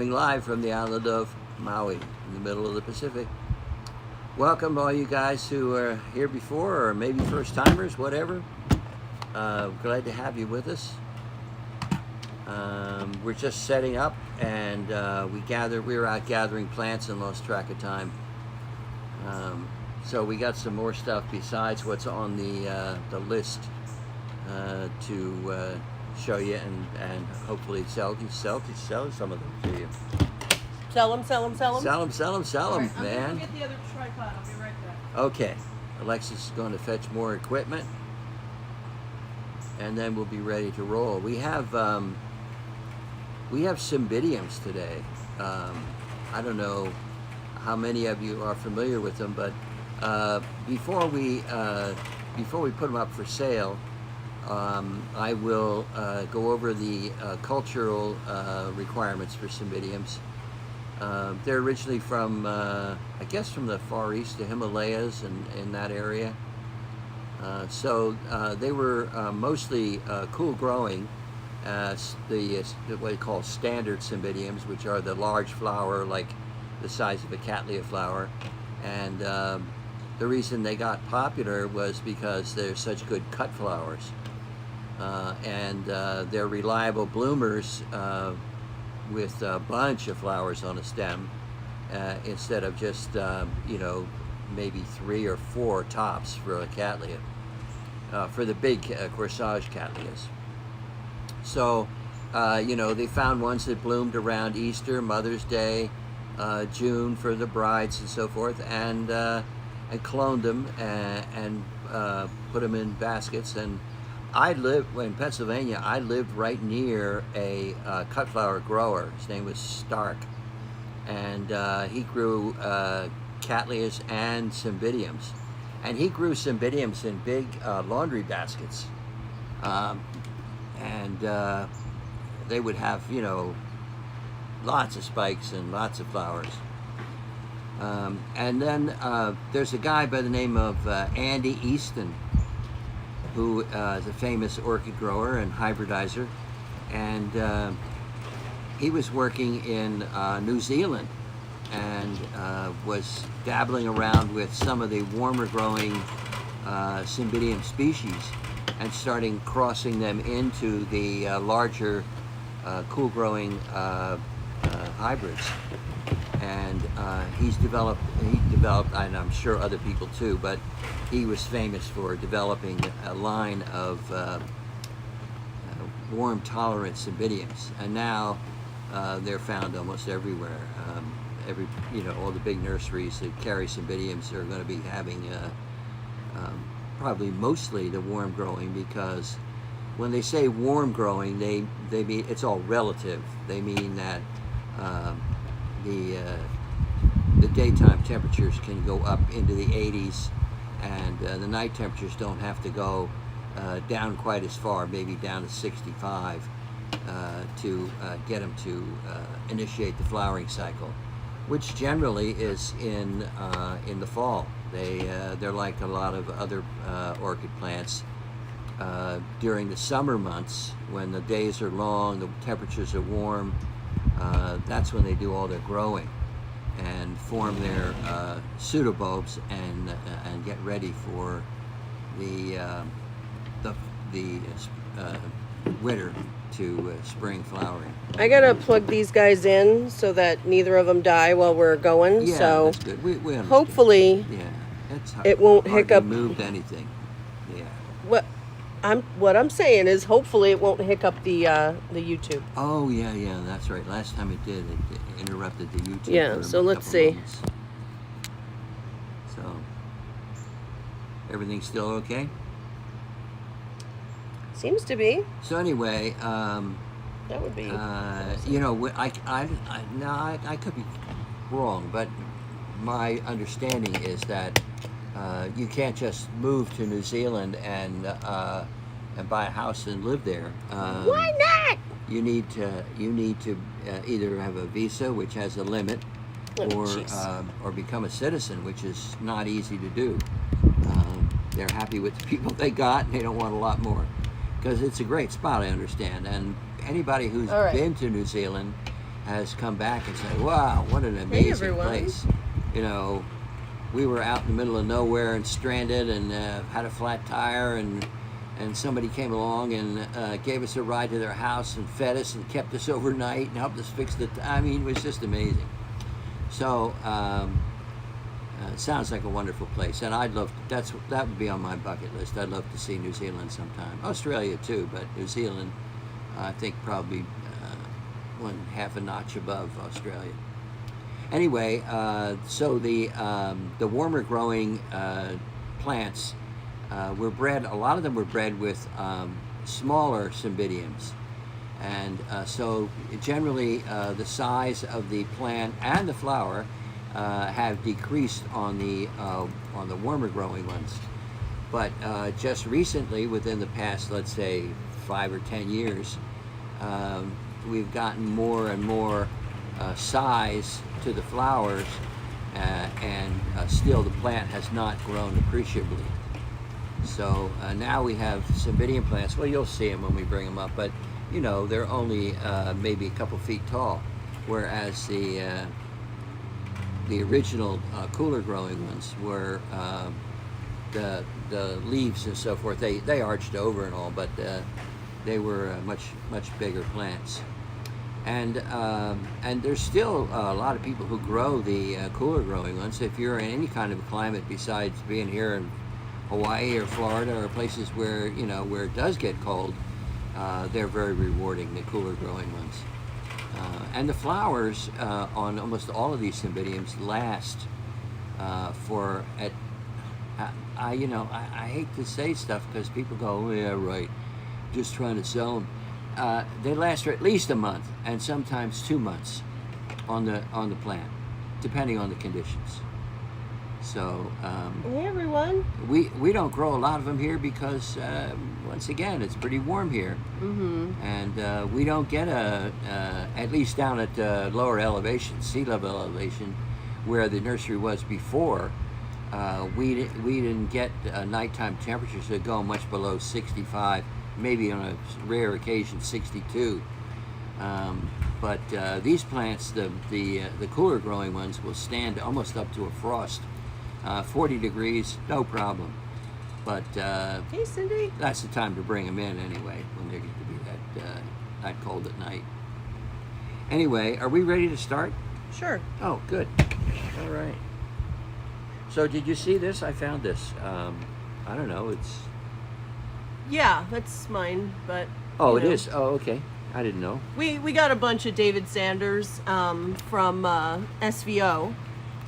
coming live from the island of Maui in the middle of the Pacific. Welcome all you guys who are here before or maybe first timers, whatever. Glad to have you with us. We're just setting up, and we were out gathering plants and lost track of time. So we got some more stuff besides what's on the list to show you and hopefully sell some of them to you. Sell them. Sell them, Right, man. I'm gonna get the other tripod. I'll be right back. Okay, Alexis is going to fetch more equipment, and then we'll be ready to roll. We have cymbidiums today. I don't know how many of you are familiar with them, but before we put them up for sale, I will go over the cultural requirements for cymbidiums. They're originally from, I guess, from the Far East, the Himalayas, and in that area. So they were mostly cool growing, what we call standard cymbidiums, which are the large flower, like the size of a cattleya flower. And the reason they got popular was because they're such good cut flowers. And they're reliable bloomers with a bunch of flowers on a stem instead of just, maybe 3 or 4 tops for a cattleya, for the big corsage cattleyas. So, they found ones that bloomed around Easter, Mother's Day, June for the brides and so forth, and cloned them and put them in baskets. And I lived in Pennsylvania. I lived right near a cut flower grower. His name was Stark, and he grew cattleyas and cymbidiums, and he grew cymbidiums in big laundry baskets, and they would have lots of spikes and lots of flowers. And then there's a guy by the name of Andy Easton, who is a famous orchid grower and hybridizer, and he was working in New Zealand and was dabbling around with some of the warmer growing cymbidium species and starting crossing them into the larger cool growing hybrids. And he developed, and I'm sure other people too, but he was famous for developing a line of warm tolerant cymbidiums, and now they're found almost everywhere. All the big nurseries that carry cymbidiums are going to be having probably mostly the warm growing, because when they say warm growing, they mean it's all relative. They mean that the daytime temperatures can go up into the 80s, and the night temperatures don't have to go down quite as far, maybe down to 65, to get them to initiate the flowering cycle, which generally is in the fall. They're like a lot of other orchid plants. During the summer months, when the days are long, the temperatures are warm, that's when they do all their growing and form their pseudobulbs and get ready for the winter to spring flowering. I gotta plug these guys in so that neither of them die while we're going. Yeah, so that's good. We understand. hopefully, it won't hiccup. Moved anything. Yeah. What I'm saying is, hopefully, it won't hiccup the YouTube. Oh yeah, that's right. Last time it did, it interrupted the YouTube. Yeah. For So a let's couple see. moments. So everything's still okay. Seems to be. So anyway, That would be. I could be wrong, but my understanding is that you can't just move to New Zealand and buy a house and live there. Why not? You need to either have a visa, which has a limit, or become a citizen, which is not easy to do. They're happy with the people they got, and they don't want a lot more, because it's a great spot, I understand. And anybody who's been to New Zealand has come back and said, "Wow, what an Hey, amazing everyone. place!" You know, we were out in the middle of nowhere and stranded and had a flat tire, and somebody came along and gave us a ride to their house and fed us and kept us overnight and helped us fix the. I mean, it was just amazing. So. Sounds like a wonderful place, and I'd love that would be on my bucket list. I'd love to see New Zealand sometime. Australia too, but New Zealand, I think probably one half a notch above Australia. Anyway, so the warmer growing plants were bred. A lot of them were bred with smaller cymbidiums, and so generally the size of the plant and the flower have decreased on the warmer growing ones, but just recently, within the past, let's say 5 or 10 years, we've gotten more and more size to the flowers, and still the plant has not grown appreciably. So now we have cymbidium plants. Well, you'll see them when we bring them up, but you know they're only maybe a couple feet tall, whereas the original cooler growing ones were the leaves and so forth. They arched over and all, but they were much bigger plants. And there's still a lot of people who grow the cooler growing ones. If you're in any kind of a climate besides being here in Hawaii or Florida or places where where it does get cold, they're very rewarding, the cooler growing ones. And the flowers on almost all of these cymbidiums last for I hate to say stuff because people go, oh, yeah, right, just trying to sell them. They last for at least a month and sometimes 2 months on the plant, depending on the conditions. So Hey, everyone. we don't grow a lot of them here because once again it's pretty warm here, and we don't get at least down at lower elevation, sea level elevation, where the nursery was before. We didn't get nighttime temperatures that go much below 65, maybe on a rare occasion 62. But these plants, the cooler growing ones, will stand almost up to a frost. 40 degrees, no problem. But Hey, Cindy. that's the time to bring them in anyway, when they get to be that cold at night. Anyway, are we ready to start? Sure. Oh, good. All right. So did you see this? I found this. I don't know. It's. Yeah, that's mine, but. Oh, you it know. is. Oh, okay. I didn't know. We got a bunch of David Sanders from SVO,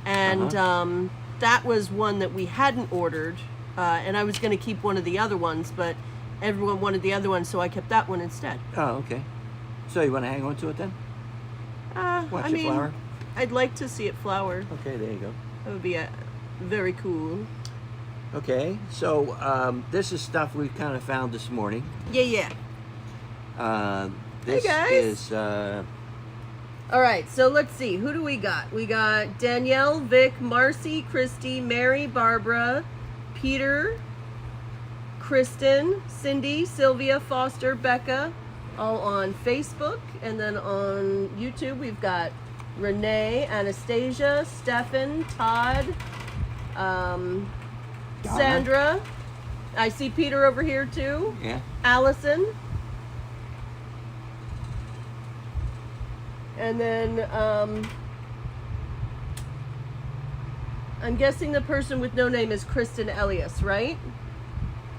and that was one that we hadn't ordered, and I was going to keep one of the other ones, but everyone wanted the other one, so I kept that one instead. Oh, okay. So you want to hang on to it then? Watch I it mean, flower? I'd like to see it flower. Okay, there you go. That would be very cool. Okay, so this is stuff we kind of found this morning. Yeah. This guys. is All right, so let's see. Who do we got? We got Danielle, Vic, Marcy, Christy, Mary, Barbara, Peter, Kristen, Cindy, Sylvia, Foster, Becca, all on Facebook. And then on YouTube, we've got Renee, Anastasia, Stefan, Todd, Sandra. I see Peter over here too. Yeah. Allison. And then I'm guessing the person with no name is Kristen Elias, right?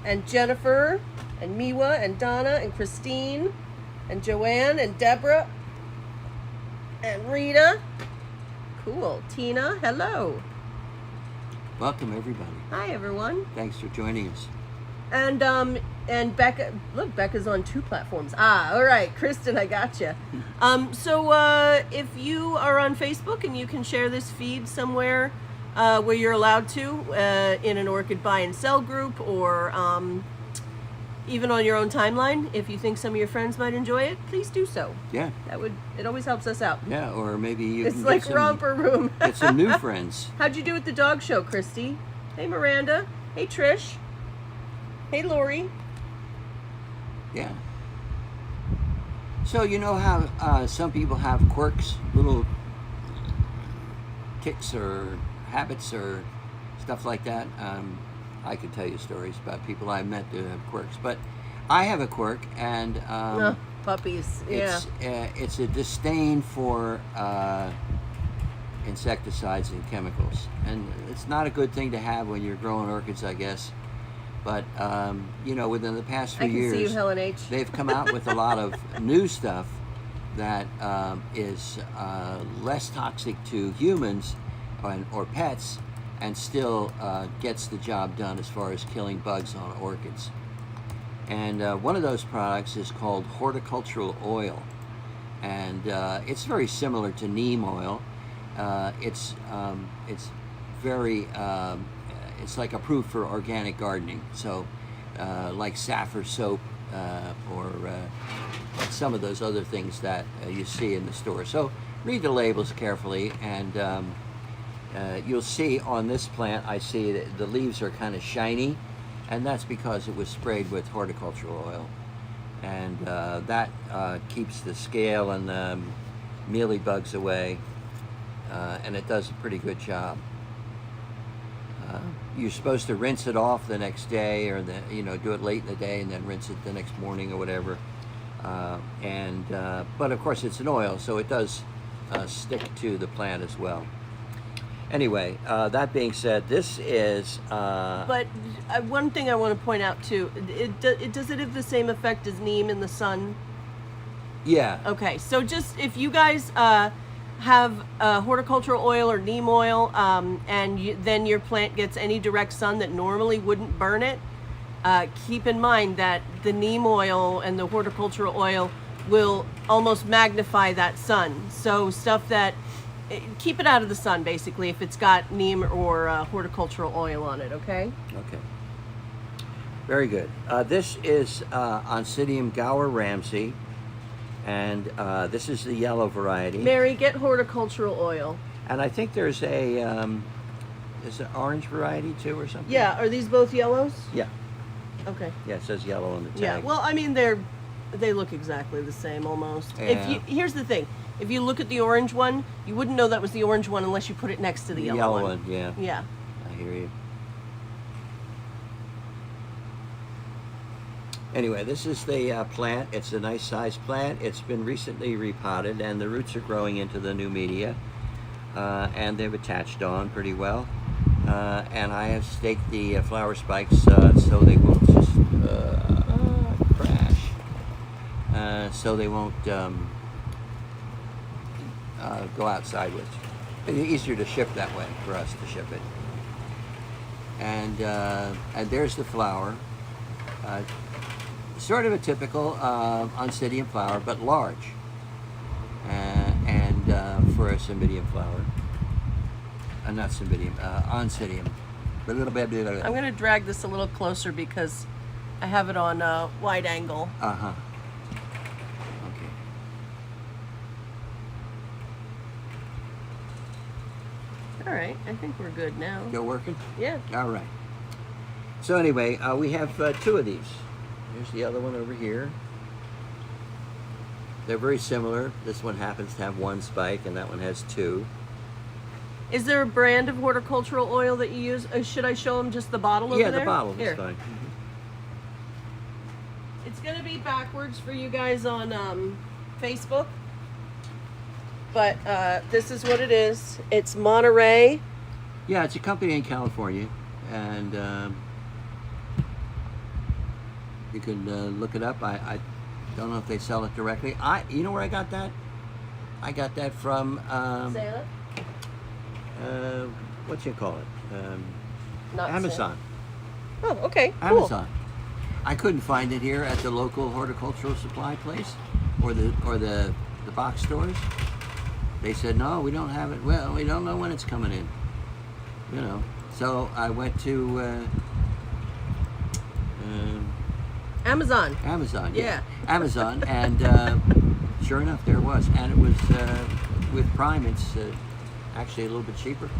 And Jennifer, and Miwa, and Donna, and Christine, and Joanne, and Deborah, and Rita. Cool. Tina, hello. Welcome everybody. Hi, everyone. Thanks for joining us. And Becca, look, Becca's on 2 platforms. All right, Kristen, I gotcha. So if you are on Facebook and you can share this feed somewhere where you're allowed to, in an orchid buy and sell group, or even on your own timeline, if you think some of your friends might enjoy it, please do so. Yeah. It always helps us out. Yeah, or maybe you It's can like get romper room. get some new friends. How'd you do at the dog show, Christy? Hey, Miranda. Hey, Trish. Hey, Lori. Yeah. So you know how some people have quirks, little tics or habits or stuff like that. I could tell you stories about people I met who have quirks, but I have a quirk, and puppies. Yeah. it's a disdain for insecticides and chemicals, and it's not a good thing to have when you're growing orchids, I guess. But you know, within the past few I can years, see you, Helen H. they've come out with a lot of new stuff that is less toxic to humans or pets, and still gets the job done as far as killing bugs on orchids. And one of those products is called horticultural oil, and it's very similar to neem oil. It's very it's like approved for organic gardening, so like Saffir soap or some of those other things that you see in the store. So read the labels carefully, and you'll see on this plant, I see that the leaves are kind of shiny, and that's because it was sprayed with horticultural oil, and that keeps the scale and the mealy bugs away, and it does a pretty good job. You're supposed to rinse it off the next day, or do it late in the day and then rinse it the next morning or whatever. But of course it's an oil, so it does stick to the plant as well. Anyway, that being said, this is. But one thing I want to point out too, does it have the same effect as neem in the sun? Yeah. Okay, so just if you guys have horticultural oil or neem oil, and then your plant gets any direct sun that normally wouldn't burn it, keep in mind that the neem oil and the horticultural oil will almost magnify that sun. So stuff that, keep it out of the sun basically if it's got neem or horticultural oil on it, okay? Okay. Very good. This is Oncidium Gower Ramsey, and this is the yellow variety. Mary, get horticultural oil. And I think there's a is an orange variety too, or something. Yeah, are these both yellows? Yeah. Okay. Yeah, it says yellow on the tag. Yeah, well, I mean, they look exactly the same almost. Yeah. Here's the thing. If you look at the orange one, you wouldn't know that was the orange one unless you put it next to the yellow one. Yeah. Yeah. I hear you. Anyway, this is the plant. It's a nice sized plant. It's been recently repotted, and the roots are growing into the new media, and they've attached on pretty well. And I have staked the flower spikes so they won't just crash, so they won't go out sideways. It's easier to ship that way for us to ship it. And there's the flower. Sort of a typical Oncidium flower, but large, and for a Cymbidium flower. Not Cymbidium, Oncidium. I'm going to drag this a little closer because I have it on wide angle. Uh-huh. Okay. All right, I think we're good now. Still working? Yeah. All right. So anyway, we have two of these. Here's the other one over here. They're very similar. This one happens to have one spike, and that one has two. Is there a brand of horticultural oil that you use? Should I show them just the bottle over there? Yeah, the bottle Here. is fine. It's going to be backwards for you guys on Facebook. But this is what it is. It's Monterey. Yeah, it's a company in California, and you can look it up. I don't know if they sell it directly. You know where I got that? I got that from Santa? what you call it? Not Amazon. Santa. Oh, okay. Cool. Amazon. I couldn't find it here at the local horticultural supply place or the box stores. They said, no, we don't have it. Well, we don't know when it's coming in. You know. So I went to Amazon. Amazon. Yeah. Amazon, and sure enough, there it was. And it was with Prime. It's actually a little bit cheaper.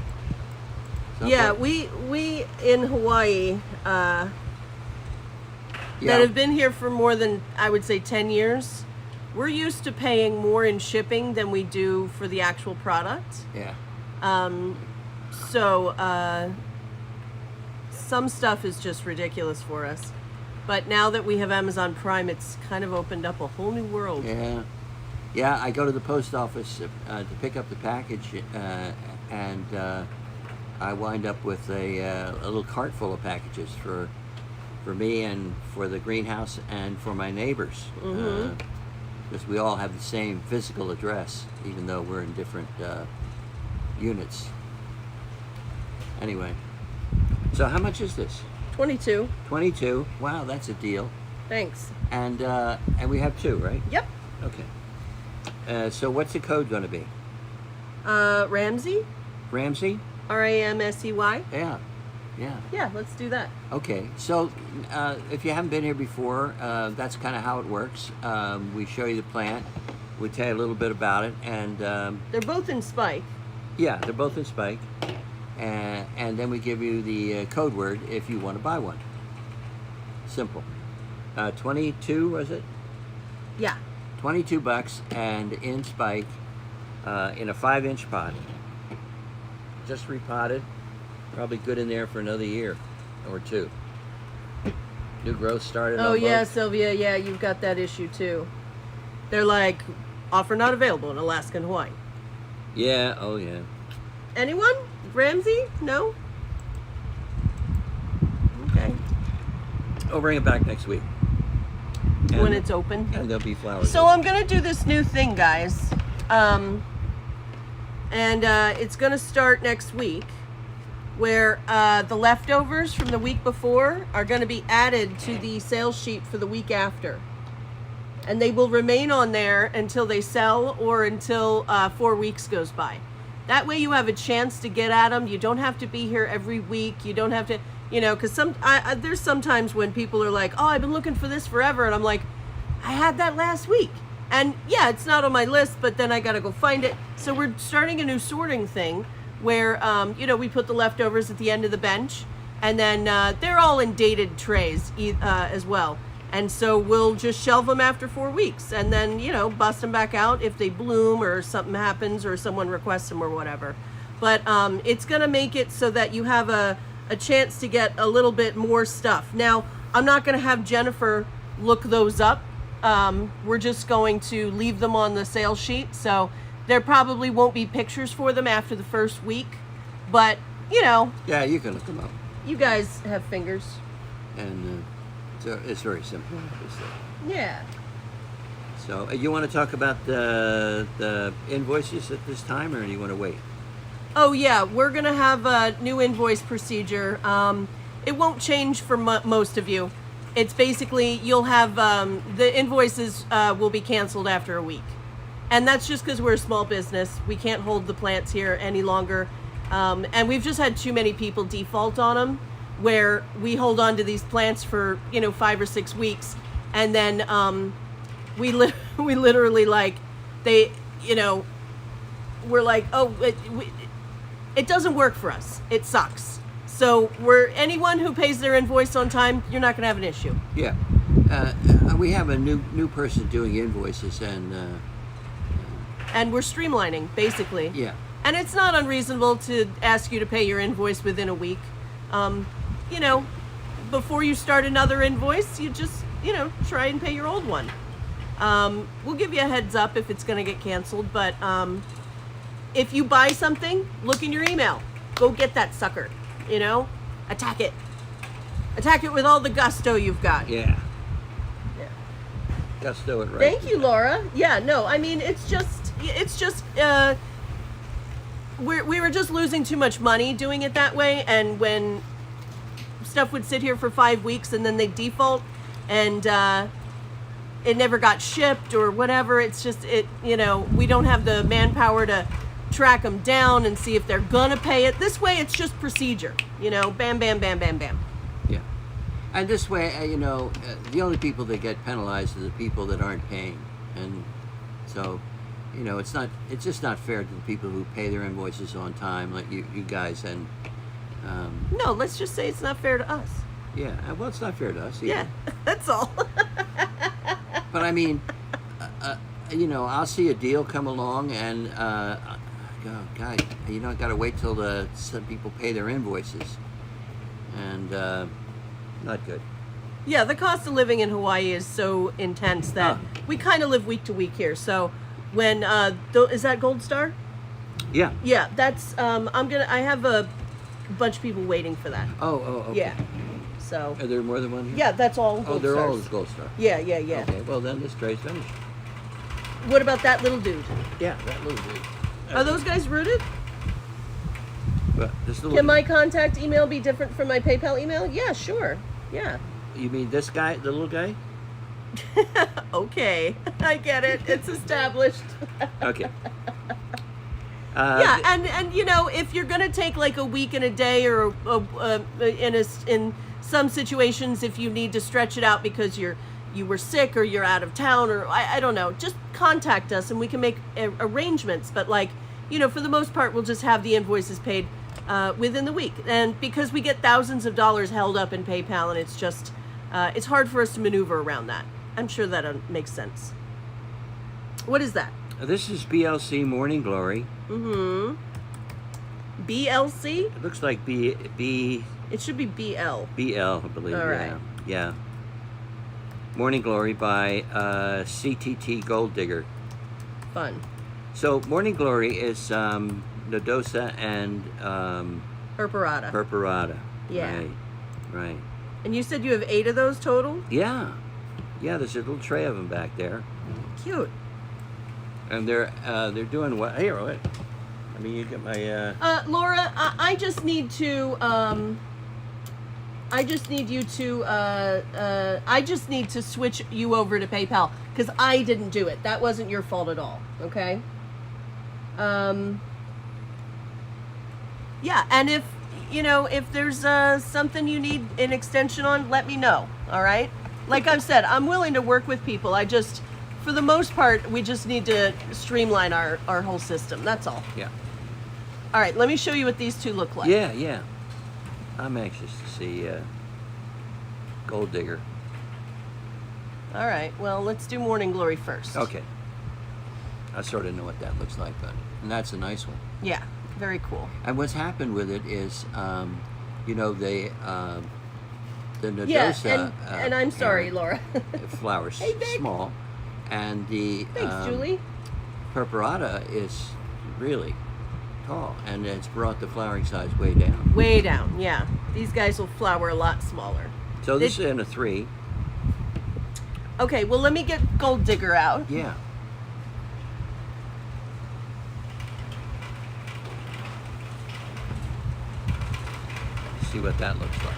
So Yeah, we in Hawaii that have been here for more than, I would say, 10 years, we're used to paying more in shipping than we do for the actual product. Yeah. So some stuff is just ridiculous for us. But now that we have Amazon Prime, it's kind of opened up a whole new world. Yeah. Yeah, I go to the post office to pick up the package, and I wind up with a little cart full of packages for me and for the greenhouse and for my neighbors. Because we all have the same physical address, even though we're in different units. Anyway, so how much is this? 22. 22. Wow, that's a deal. Thanks. And we have 2, right? Yep. Okay. So what's the code going to be? Ramsey? Ramsey? Ramsey? Yeah. Yeah. Yeah, let's do that. Okay. So if you haven't been here before, that's kind of how it works. We show you the plant. We tell you a little bit about it, and They're both in spike. yeah, they're both in spike. And then we give you the code word if you want to buy one. Simple. 22 was it? Yeah. $22 and in spike in a 5-inch pot. Just repotted. Probably good in there for another year or 2. New growth started. Oh on yeah, both. Sylvia, yeah, you've got that issue too. They're like, offer not available in Alaska and Hawaii. Yeah, oh yeah. Anyone? Ramsey? No? Okay. I'll bring it back next week. When it's open. And there'll be flowers. So I'm gonna do this new thing, guys. And it's gonna start next week, where the leftovers from the week before are gonna be added to the sales sheet for the week after. And they will remain on there until they sell or until 4 weeks goes by. That way you have a chance to get at them. You don't have to be here every week. You don't have to, because there's sometimes when people are like, oh, I've been looking for this forever. And I'm like, I had that last week. And yeah, it's not on my list, but then I got to go find it. So we're starting a new sorting thing where, we put the leftovers at the end of the bench. And then they're all in dated trays as well. And so we'll just shelve them after 4 weeks and then, bust them back out if they bloom or something happens or someone requests them or whatever. But it's going to make it so that you have a chance to get a little bit more stuff. Now, I'm not going to have Jennifer look those up. We're just going to leave them on the sales sheet. So there probably won't be pictures for them after the first week. But, Yeah, you can look them up. you guys have fingers. And so it's very simple, obviously. Yeah. So you want to talk about the invoices at this time, or do you want to wait? Oh yeah, we're gonna have a new invoice procedure. It won't change for most of you. It's basically you'll have the invoices will be canceled after a week, and that's just because we're a small business. We can't hold the plants here any longer, and we've just had too many people default on them, where we hold on to these plants for 5 or 6 weeks, and then we literally like they we're like, oh, it doesn't work for us. It sucks. So anyone who pays their invoice on time, you're not going to have an issue. Yeah. We have a new person doing invoices, and we're streamlining, basically. yeah. And it's not unreasonable to ask you to pay your invoice within a week. Before you start another invoice, you just, try and pay your old one. We'll give you a heads up if it's going to get canceled, but if you buy something, look in your email. Go get that sucker, attack it. Attack it with all the gusto you've got. Yeah. Yeah. Gusto it right. Thank you, Laura. Yeah, no, I mean, it's just, we were just losing too much money doing it that way, and when stuff would sit here for 5 weeks and then they default, and it never got shipped or whatever, it's just, we don't have the manpower to track them down and see if they're gonna pay it. This way, it's just procedure, bam, bam, bam, bam, bam. Yeah. And this way, the only people that get penalized are the people that aren't paying, and so, it's just not fair to the people who pay their invoices on time, like you guys, and No, let's just say it's not fair to us. yeah, well, it's not fair to us either. Yeah, that's all. But I mean, you know, I'll see a deal come along, and God, you know, I got to wait till some people pay their invoices, and not good. Yeah, the cost of living in Hawaii is so intense that we kind of live week to week here. So when is that Gold Star? Yeah. Yeah, that's I have a bunch of people waiting for that. Oh, okay. Yeah. So Are there more than one here? yeah, that's all Gold Oh, they're Stars. all Gold Star. Yeah. Okay, well then this trade's finished. What about that little dude? Yeah, that little dude. Are those guys rooted? But this little Can my contact email be different from my PayPal email? Yeah, sure. Yeah. You mean this guy, the little guy? Okay, I get it. It's established. Okay. Yeah, and you know, if you're gonna take like a week and a day, or in some situations, if you need to stretch it out because you were sick or you're out of town, or I don't know, just contact us and we can make arrangements. But like, you know, for the most part, we'll just have the invoices paid within the week, and because we get thousands of dollars held up in PayPal, and it's just it's hard for us to maneuver around that. I'm sure that makes sense. What is that? This is BLC Morning Glory. Mm-hmm. BLC? It looks like B. It should be BL. BL, I believe. All right. Yeah. Morning Glory by CTT Gold Digger. Fun. So Morning Glory is Nodosa and Purpurata. Purpurata. Yeah. Right. And you said you have 8 of those total? Yeah. Yeah, there's a little tray of them back there. Cute. And they're doing what? Here, wait. I mean, you get my. Laura, I just need to. I just need you to. I just need to switch you over to PayPal because I didn't do it. That wasn't your fault at all. Okay. Yeah, and if you know if there's something you need an extension on, let me know. All right. Like I've said, I'm willing to work with people. I just, for the most part, we just need to streamline our whole system. That's all. Yeah. All right, let me show you what these two look like. Yeah. I'm anxious to see Gold Digger. All right, well, let's do Morning Glory first. Okay. I sort of know what that looks like, and that's a nice one. Yeah, very cool. And what's happened with it is, you know, the Nodosa. Yeah, and I'm sorry, Laura. Flowers Hey, Vic. small, and the Thanks, Julie. Purpurata is really tall, and it's brought the flowering size way down. Way down, yeah. These guys will flower a lot smaller. So this is in a 3. Okay, well, let me get Gold Digger out. Yeah. See what that looks like.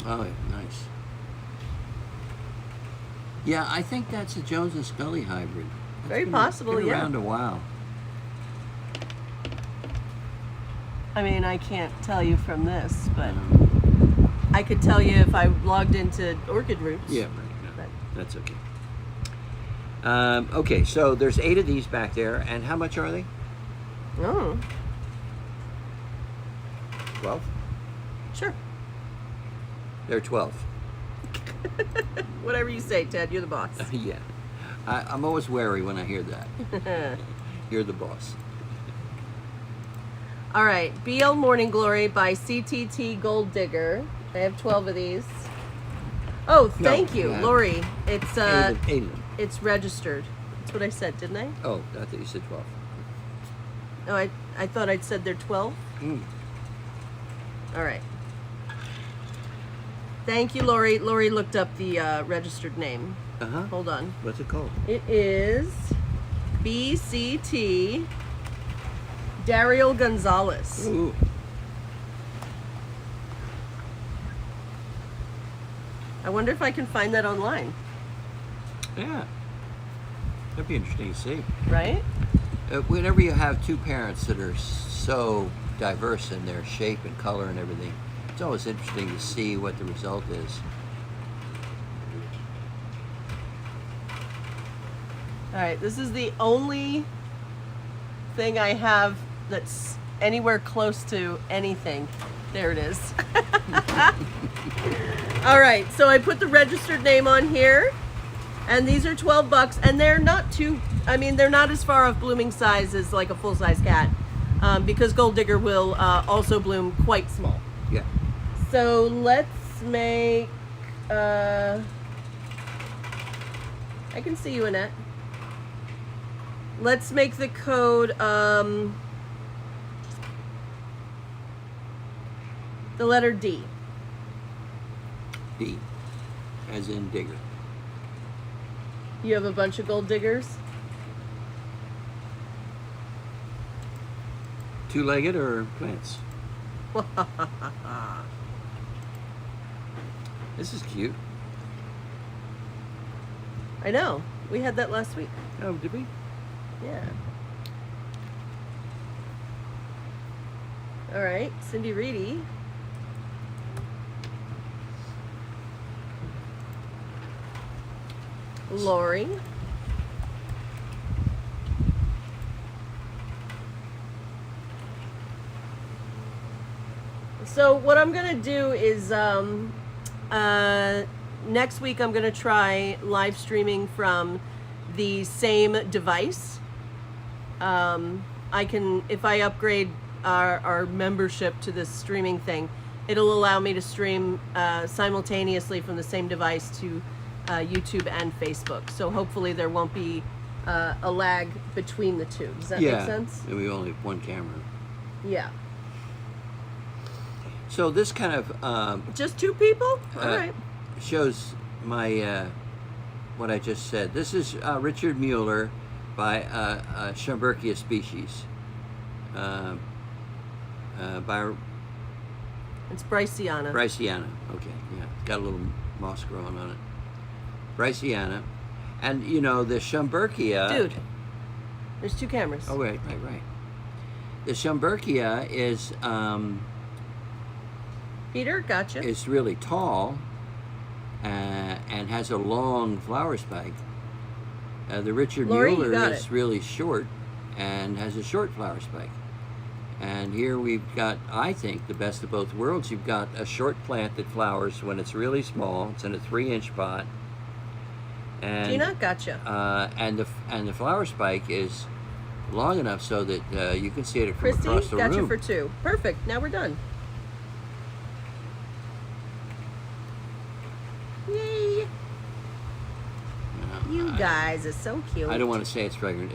Oh, nice. Yeah, I think that's a Jones and Scully hybrid. That's Very been- possible, been yeah. around a while. I mean, I can't tell you from this, but I could tell you if I logged into Orchid Roots. Yeah, right. No, But- that's okay. Okay, so there's 8 of these back there, and how much are they? Oh, 12? sure. They're 12. Whatever you say, Ted, you're the boss. Yeah. I'm always wary when I hear that. You're the boss. All right, BL Morning Glory by CTT Gold Digger. I have 12 of these. Oh, thank you, yeah. Lori. It's 8 of them. it's registered. That's what I said, didn't I? Oh, I thought you said 12. No, I thought I'd said they're 12. Mm. All right. Thank you, Lori. Lori looked up the registered name. Uh-huh. Hold on. What's it called? It is BCT Daryl Gonzalez. Ooh. I wonder if I can find that online, Yeah. That'd be interesting to see. right? Whenever you have 2 parents that are so diverse in their shape and color and everything, it's always interesting to see what the result is. All right, this is the only thing I have that's anywhere close to anything. There it is. All right, so I put the registered name on here, and these are $12, and they're not too, I mean, they're not as far off blooming size as like a full-size cat, because Gold Digger will also bloom quite small. Yeah. So let's make, I can see you, Annette. Let's make the code, the letter D. D, as in digger. You have a bunch of Gold Diggers? Two-legged or plants? This is cute. I know. We had that last week. Oh, did we? Yeah. All right, Cindy Reedy. Lori. So what I'm gonna do is next week I'm gonna try live streaming from the same device. I can, if I upgrade our membership to this streaming thing, it'll allow me to stream simultaneously from the same device to YouTube and Facebook. So hopefully there won't be a lag between the two. Does that make sense? And we only have one camera. Yeah. So this kind of Just two people? All right. shows my what I just said. This is Richard Mueller by Schomburgkia species. By It's Bryceana. Bryceana. Okay, yeah, it's got a little moss growing on it. Bryceana, and you know the Schomburgkia. Dude, there's two cameras. Oh right. The Schomburgkia is Peter, gotcha. is really tall and has a long flower spike. The Richard Lori, you Mueller got is it. really short and has a short flower spike. And here we've got, I think, the best of both worlds. You've got a short plant that flowers when it's really small. It's in a 3-inch pot. And, Gina, gotcha. and the flower spike is long enough so that you can see it from Christy, across the gotcha room. for two. Perfect. Now we're done. Yay! You guys are so cute. I don't want to say it's fragrant.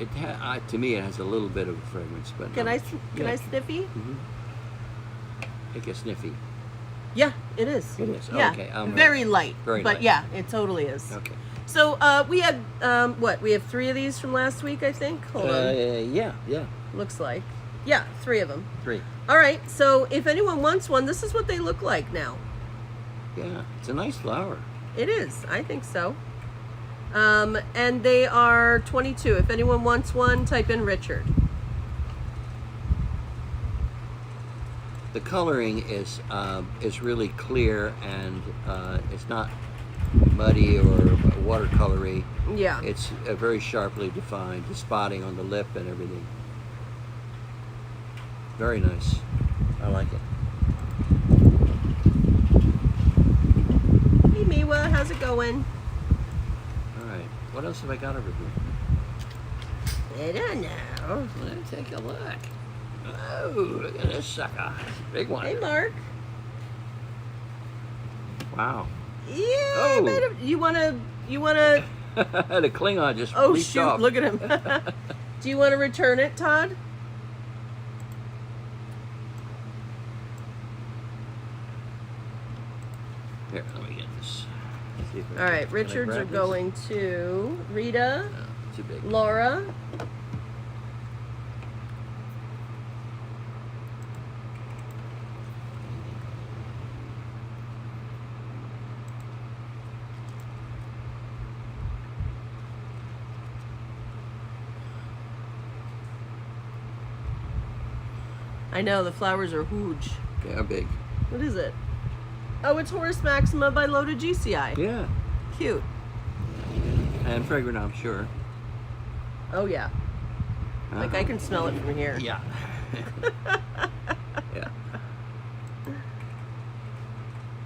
To me, it has a little bit of a fragrance, but Can no. I sniffy? Mm-hmm. Take a sniffy. Yeah, it is. It is. Yeah, Okay. very light. Very but light. yeah, it totally is. Okay. So we had what? We have 3 of these from last week, I think. Hold on. Yeah. Looks like. Yeah, 3 of them. 3. All right. So if anyone wants one, this is what they look like now. Yeah, it's a nice flower. It is. I think so. And they are 22. If anyone wants one, type in Richard. The coloring is really clear and it's not muddy or watercolory. Yeah. It's very sharply defined. The spotting on the lip and everything. Very nice. I like it. Hey Miwa, how's it going? All right. What else have I got over here? I don't know. Let's take a look. Oh, look at this sucker. Big one. Hey Mark. Wow. Yeah. Oh. I might have, you wanna? The Klingon just Oh leaped shoot! off. Look at him. Do you want to return it, Todd? Here, let me get this. See if I All can- right. can I Richards are grab this? going to Rita, No, too big. Laura, I know the flowers are huge. They are big. What is it? Oh, it's Horus Maxima by Loda GCI. Yeah. Cute. And fragrant, I'm sure. Oh yeah. Like I can smell it from here. Yeah. Yeah.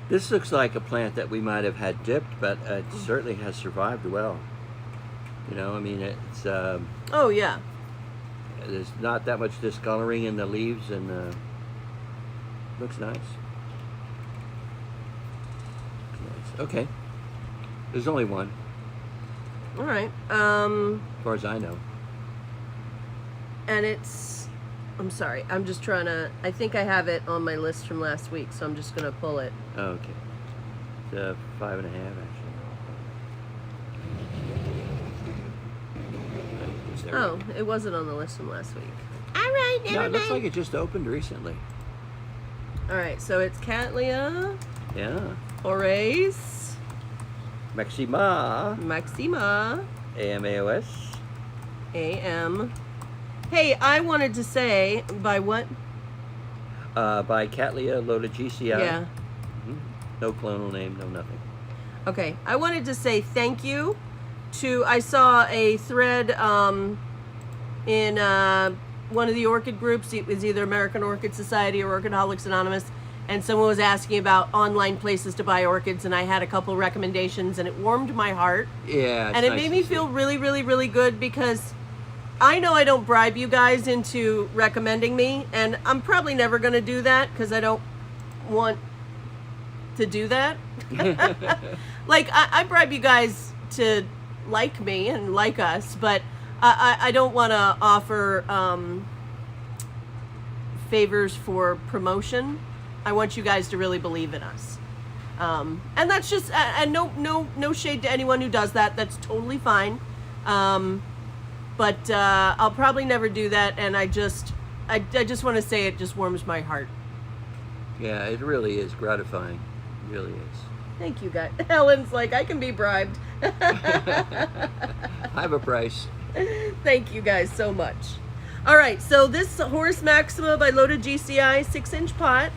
This looks like a plant that we might have had dipped, but it certainly has survived well. You know, I mean, it's Oh yeah. there's not that much discoloring in the leaves, and looks nice. Looks nice. Okay. There's only one, All right. as far as I know. And it's, I'm sorry, I'm just trying to, I think I have it on my list from last week, so I'm just going to pull it. Okay. It's 5.5 actually. There we Oh, go. it wasn't on the list from last week. All right, No, never it looks mind. like it just opened recently. All right, so it's Cattleya, Yeah. Horace, Maxima. Maxima, AMAOS. AM. Hey, I wanted to say, by what? By Cattleya Lodogicii. Yeah. Mhm. No clonal name, no nothing. Okay, I wanted to say thank you to, I saw a thread in one of the orchid groups. It was either American Orchid Society or Orchidaholics Anonymous, and someone was asking about online places to buy orchids, and I had a couple recommendations, and it warmed my heart. Yeah, it's And it nice made to me see. feel really, really, really good, because I know I don't bribe you guys into recommending me, and I'm probably never going to do that because I don't want to do that. Like, I bribe you guys to like me and like us, but I don't want to offer favors for promotion. I want you guys to really believe in us. And that's just, and no shade to anyone who does that. That's totally fine. But I'll probably never do that, and I just want to say it just warms my heart. Yeah, it really is gratifying. It really is. Thank you, guys. Helen's like, I can be bribed. I have a price. Thank you guys so much. All right, so this Horace Maxima by Lodogicii 6-inch pot,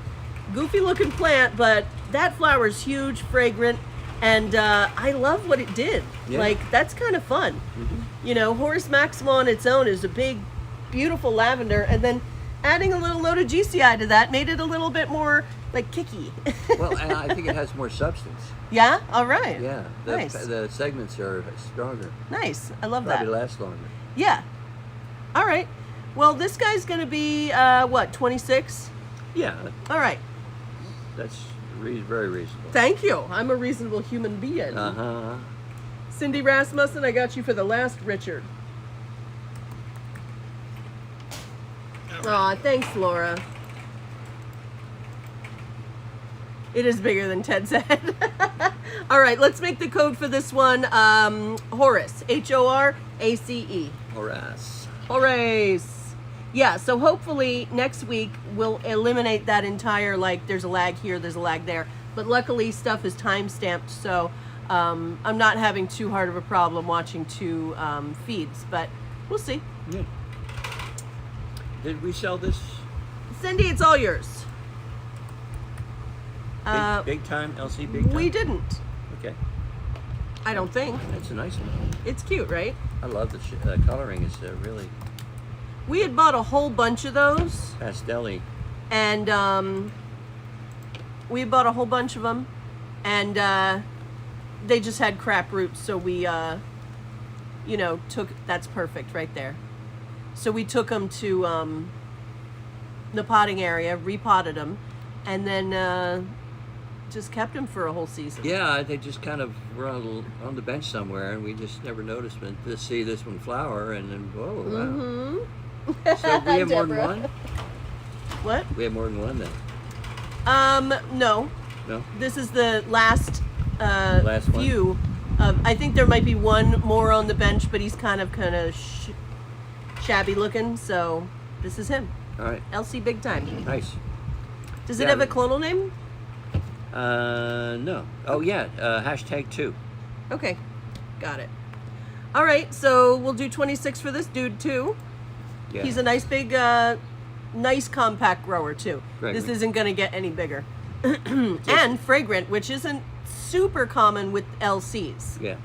goofy looking plant, but that flower's huge, fragrant, and I love what it did. Yeah. Like, that's kind of fun. Mm-hmm. You know, Horace Maxima on its own is a big, beautiful lavender, and then adding a little Lodogicii to that made it a little bit more, like, kicky. Well, and I think it has more substance. Yeah? All right. Yeah, Nice. the segments are stronger. Nice. I love Probably that. last longer. Yeah. All right. Well, this guy's going to be, what, 26? Yeah, All right. that's very reasonable. Thank you. I'm a reasonable human being. Uh-huh. Cindy Rasmussen, I got you for the last Richard. Aw, thanks, Laura. It is bigger than Ted said. All right, let's make the code for this one. Horace. Horace. Horace. Horace. Yeah, so hopefully next week we'll eliminate that entire, like, there's a lag here, there's a lag there. But luckily stuff is time-stamped, so I'm not having too hard of a problem watching two feeds, but we'll see. Yeah. Did we sell this Cindy, it's all yours. big time, LC big time? We didn't. Okay, I don't think. that's a nice one. It's cute, right? I love the coloring. Is really We had bought a whole bunch of those, pastel-y. and we had bought a whole bunch of them, and they just had crap roots, so we, you know, that's perfect right there. So we took them to the potting area, repotted them, and then just kept them for a whole season. Yeah, they just kind of were on the bench somewhere, and we just never noticed them to see this one flower, and then whoa, wow. Mm-hmm. So we have more than Deborah. one. What? We have more than one then. No. No. This is the last, Last one? few. I think there might be one more on the bench, but he's kind of shabby looking, so this is him. All right. LC Big Time. Nice. Does it Yeah, have a but- clonal name? No. Oh yeah. #2. Okay, got it. All right, so we'll do 26 for this dude too. Yeah. He's a nice big, nice compact grower too. Fragrant. This isn't gonna get any bigger. And fragrant, which isn't super common with LCs. Yeah.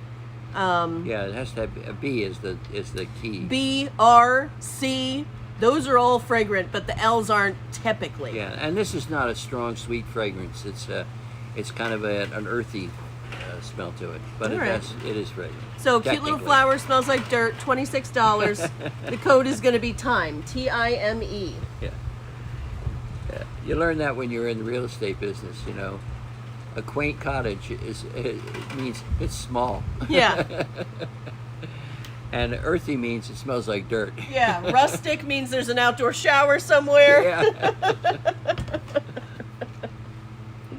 Yeah. It has to have a B is the key. B R C Those are all fragrant, but the L's aren't typically. Yeah, and this is not a strong, sweet fragrance. It's kind of an earthy smell to it, but All right. it is fragrant. So cute little technically. flower, smells like dirt, $26. The code is going to be TIME, T-I-M-E. Yeah. Yeah. You learn that when you're in the real estate business, you know. A quaint cottage it means it's small. Yeah. And earthy means it smells like dirt. Yeah, rustic means there's an outdoor shower somewhere. Yeah.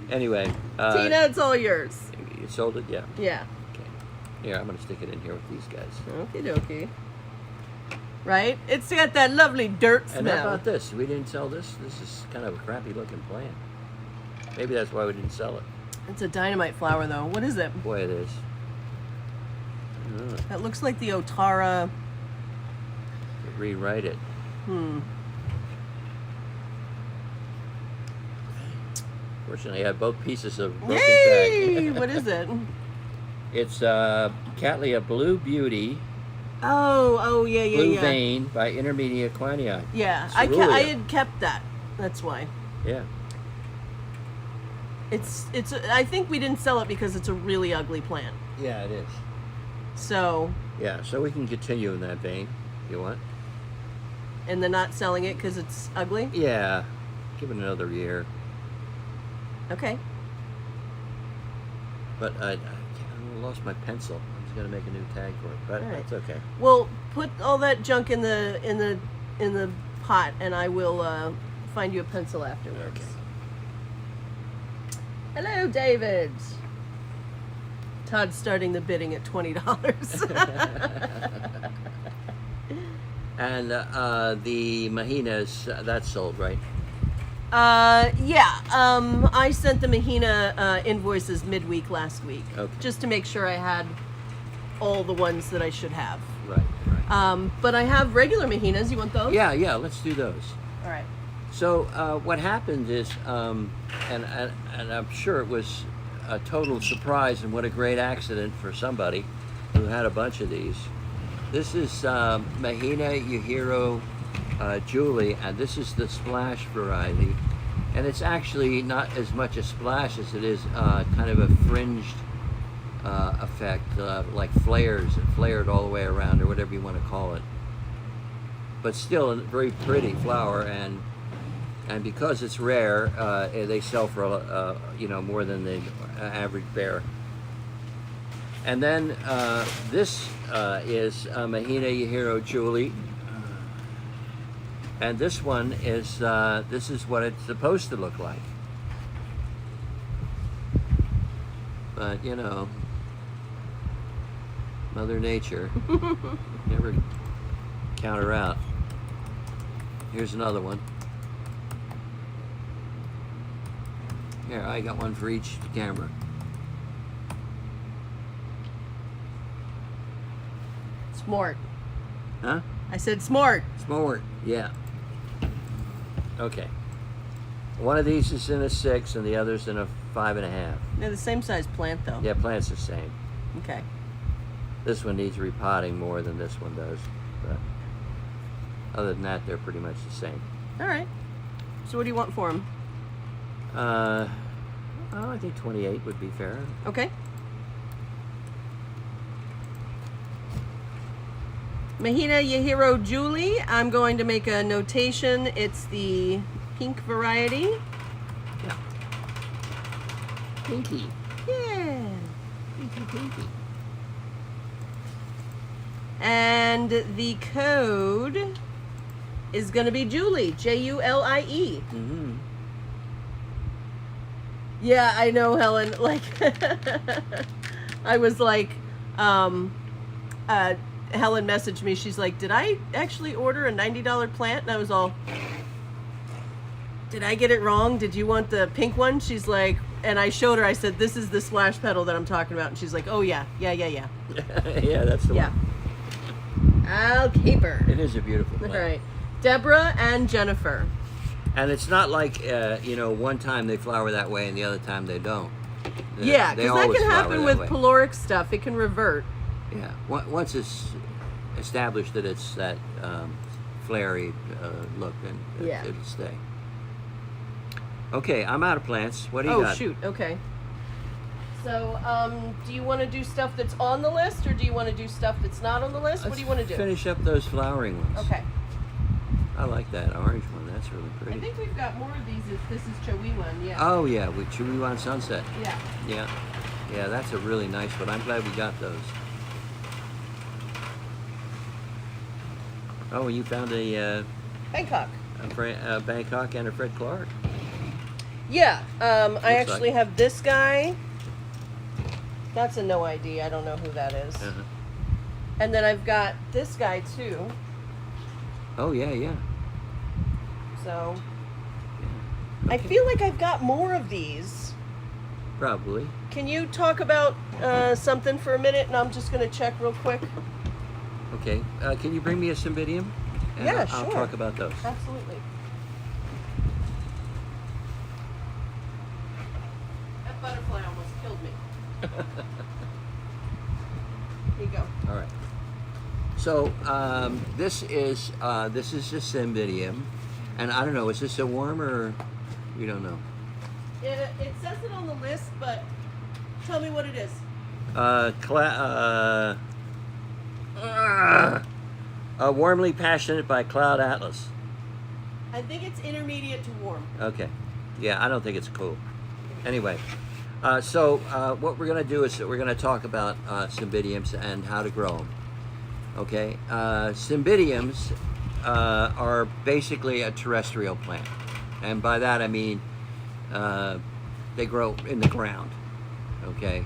Anyway. Tina, it's all yours. You sold it? Yeah. Yeah. Okay. Here, I'm going to stick it in here with these guys. Okie dokie. Right? It's got that lovely dirt And how smell. about this? We didn't sell this. This is kind of a crappy looking plant. Maybe that's why we didn't sell it. It's a dynamite flower, though. What is it? Boy, it is. That looks like the Otara. Rewrite it. Fortunately, I have both pieces of broken Yay! tag. What is it? It's Cattleya Blue Beauty, Oh, yeah, Blue yeah. Vein by Intermedia Quinii. Yeah, Cerulean. I had kept that. That's why. Yeah. It's. I think we didn't sell it because it's a really ugly plant. Yeah, it is. So, Yeah, so we can continue in that vein if you want. and they're not selling it because it's ugly. Yeah, give it another year. Okay. But I lost my pencil. I was going to make a new tag for it, but All right. that's okay. Well, put all that junk in the pot, and I will find you a pencil afterwards. Okay. Hello, David. Todd's starting the bidding at $20. And the Mahinas, that's sold, right? Yeah. I sent the Mahina invoices midweek last week, Okay. just to make sure I had all the ones that I should have. Right. But I have regular Mahinas. You want those? Yeah, let's do those. All right. So what happened is, and I'm sure it was a total surprise and what a great accident for somebody who had a bunch of these. This is Mahina Yahiro Julie, and this is the splash variety. And it's actually not as much a splash as it is kind of a fringed effect, like flares, flared all the way around, or whatever you want to call it. But still a very pretty flower, and because it's rare, they sell for more than the average bear. And then this is Mahina Yahiro Julie, and this one is this is what it's supposed to look like. But you know, Mother Nature never count her out. Here's another one. Here, I got one for each camera. Smart. Huh? I said smart. Smart. Yeah. Okay. One of these is in a 6 and the other's in a 5.5. They're the same size plant, though. Yeah, plant's the same. Okay. This one needs repotting more than this one does. But other than that, they're pretty much the same. All right. So what do you want for them? I think 28 would be fair. Okay. Mahina Yahiro Julie. I'm going to make a notation. It's the pink variety. Yeah. Pinky. Yeah. Pinky. And the code is going to be Julie. Julie. Mm-hmm. Yeah, I know, Helen. Like, I was like, Helen messaged me. She's like, did I actually order a $90 plant? And I was all, did I get it wrong? Did you want the pink one? She's like, and I showed her, I said, this is the splash petal that I'm talking about. And she's like, oh, yeah. Yeah, that's the Yeah. one. I'll keep her. It is a beautiful plant. All right. Deborah and Jennifer. And it's not like, one time they flower that way and the other time they don't. Yeah, They because that always can flower happen that with way. caloric stuff. It can revert. Yeah. Once it's established that it's that flary look, then Yeah. it'll stay. Okay, I'm out of plants. What do you Oh got? shoot. Okay. So, do you want to do stuff that's on the list, or do you want to do stuff that's not on the list? What do you want to do? Finish up those flowering ones. Okay. I like that orange one. That's really I pretty. think we've got more of these. If this is Chewiwan, yeah. Oh yeah, with Chewiwan Sunset. Yeah. Yeah, yeah, that's a really nice one. I'm glad we got those. Oh, and you found a Bangkok. Bangkok and a Fred Clark. Yeah. I actually like. have this guy. That's a no ID. I don't know who that is. Uh-huh. And then I've got this guy too. Oh yeah, yeah. So Yeah. I Okay. feel like I've got more of these. Probably. Can you talk about something for a minute, and I'm just going to check real quick? Okay. Can you bring me a cymbidium? And Yeah, I'll sure. talk about those. Absolutely. That butterfly almost killed me. Here you go. All right. So this is a cymbidium, and I don't know. Is this a worm or you don't know? It says it on the list, but tell me what it is. Warmly Passionate by Cloud Atlas. I think it's intermediate to warm. Okay. Yeah, I don't think it's cool. Anyway, so what we're going to do is we're going to talk about cymbidiums and how to grow them. Okay. Cymbidiums are basically a terrestrial plant. And by that I mean they grow in the ground. Okay.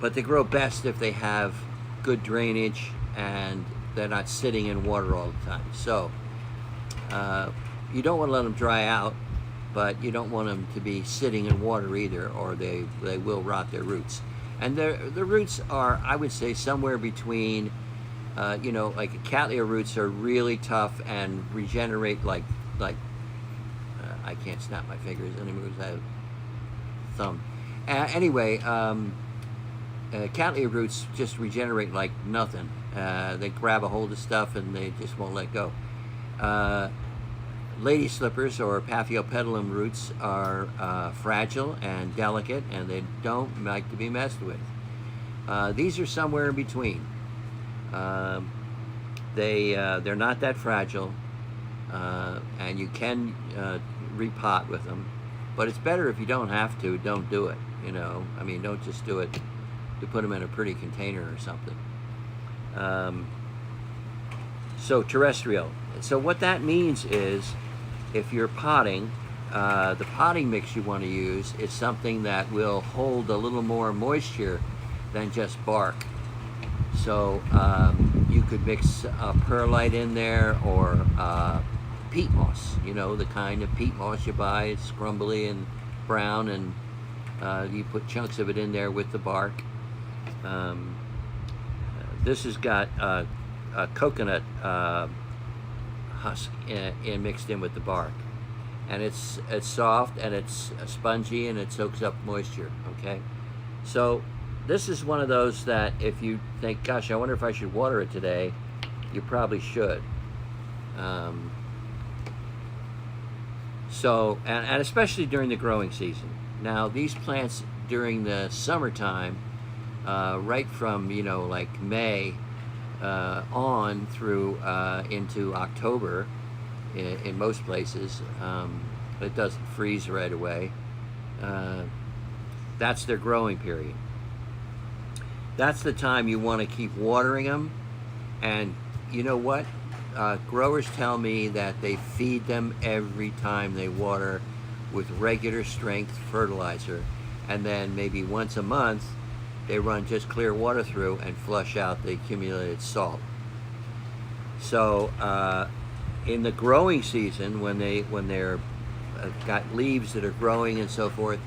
But they grow best if they have good drainage and they're not sitting in water all the time. So you don't want to let them dry out, but you don't want them to be sitting in water either, or they will rot their roots. And the roots are, I would say, somewhere between, like Cattleya roots are really tough and regenerate like I can't snap my fingers anymore. I have thumb. Anyway, Cattleya roots just regenerate like nothing. They grab a hold of stuff and they just won't let go. Lady slippers or Paphiopedilum roots are fragile and delicate, and they don't like to be messed with. These are somewhere in between. They're not that fragile, and you can repot with them. But it's better if you don't have to. Don't do it. I mean, don't just do it to put them in a pretty container or something. So terrestrial. So what that means is, if you're potting, the potting mix you want to use is something that will hold a little more moisture than just bark. So you could mix perlite in there, or peat moss, the kind of peat moss you buy. It's crumbly and brown, and you put chunks of it in there with the bark. This has got a coconut husk mixed in with the bark, and it's soft and it's spongy and it soaks up moisture. Okay, so this is one of those that if you think, gosh, I wonder if I should water it today, you probably should. And especially during the growing season. Now these plants during the summertime, right from like May on through into October, in most places, it doesn't freeze right away. That's their growing period. That's the time you want to keep watering them. And you know what? Growers tell me that they feed them every time they water with regular strength fertilizer, and then maybe once a month they run just clear water through and flush out the accumulated salt. So in the growing season, when they're got leaves that are growing and so forth,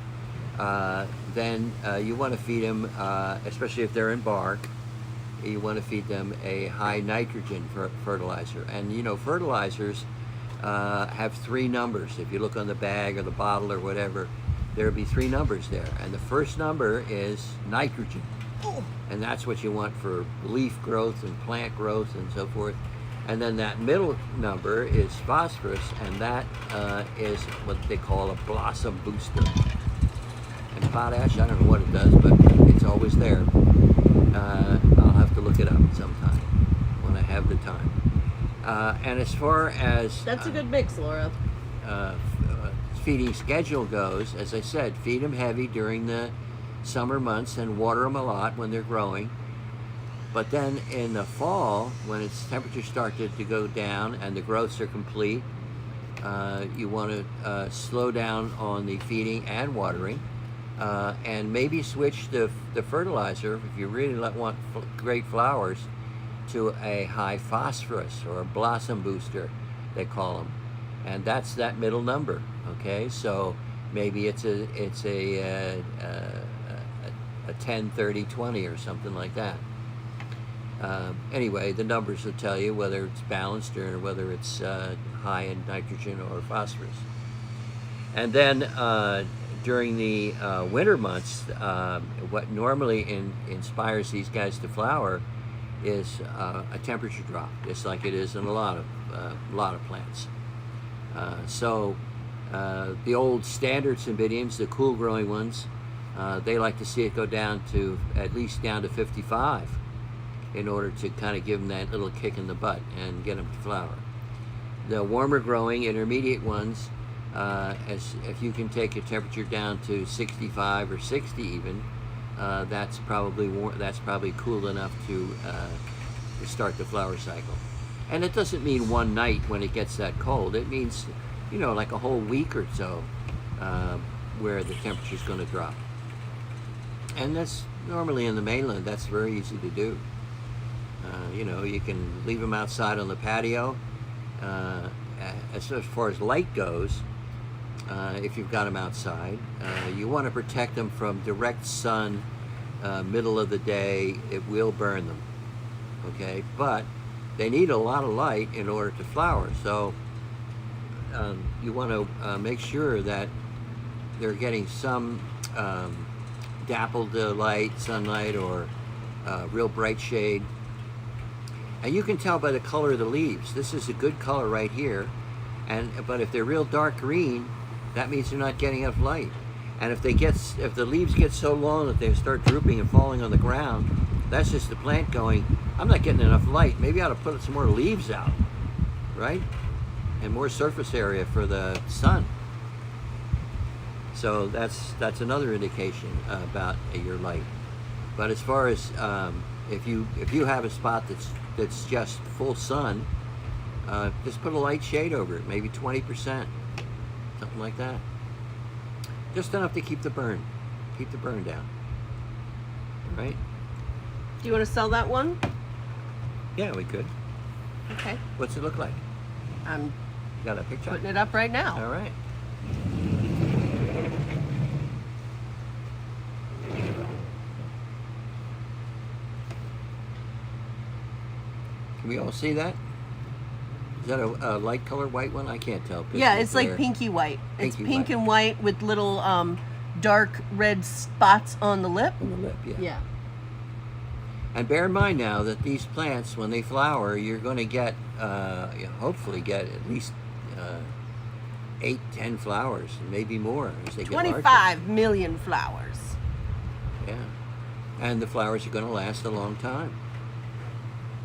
then you want to feed them, especially if they're in bark, you want to feed them a high nitrogen fertilizer. And fertilizers have 3 numbers. If you look on the bag or the bottle or whatever, there'll be 3 numbers there, and the first number is nitrogen, and that's what you want for leaf growth and plant growth and so forth. And then that middle number is phosphorus, and that is what they call a blossom booster. And potash, I don't know what it does, but it's always there. I'll have to look it up sometime when I have the time. And as far as That's a good mix, Laura. Feeding schedule goes, as I said, feed them heavy during the summer months and water them a lot when they're growing. But then in the fall, when its temperatures start to go down and the growths are complete, you want to slow down on the feeding and watering, and maybe switch the fertilizer, if you really want great flowers, to a high phosphorus or a blossom booster, they call them. And that's that middle number, okay? So maybe it's a 10, 30, 20 or something like that. Anyway, the numbers will tell you whether it's balanced or whether it's high in nitrogen or phosphorus. And then during the winter months, what normally inspires these guys to flower is a temperature drop, just like it is in a lot of plants. So the old standard cymbidiums, the cool growing ones, they like to see it go down to at least down to 55 in order to kind of give them that little kick in the butt and get them to flower. The warmer growing intermediate ones, if you can take a temperature down to 65 or 60 even, that's probably cool enough to start the flower cycle. And it doesn't mean one night when it gets that cold. It means, like a whole week or so where the temperature is going to drop. And that's normally in the mainland, that's very easy to do. You can leave them outside on the patio. As far as light goes, if you've got them outside, you want to protect them from direct sun, middle of the day. It will burn them, okay? But they need a lot of light in order to flower. So you want to make sure that they're getting some dappled light, sunlight, or real bright shade. And you can tell by the color of the leaves. This is a good color right here. But if they're real dark green, that means they're not getting enough light. And if the leaves get so long that they start drooping and falling on the ground, that's just the plant going, I'm not getting enough light. Maybe I ought to put some more leaves out, right? And more surface area for the sun. So that's another indication about your light. But as far as if you have a spot that's just full sun, just put a light shade over it, maybe 20%, something like that. Just enough to keep the burn down. Right? Do you want to sell that one? Yeah, we could. Okay. What's it look like? I'm You got a picture? putting it up right now. All right. Can we all see that? Is that a light color white one? I can't tell. Yeah, it's like There. pinky white. It's Pinky pink white. and white with little dark red spots on the lip. On the lip, yeah. Yeah. And bear in mind now that these plants, when they flower, you're going to get, hopefully get at least 8, 10 flowers, maybe more as they get larger. 25 million flowers. Yeah. And the flowers are going to last a long time.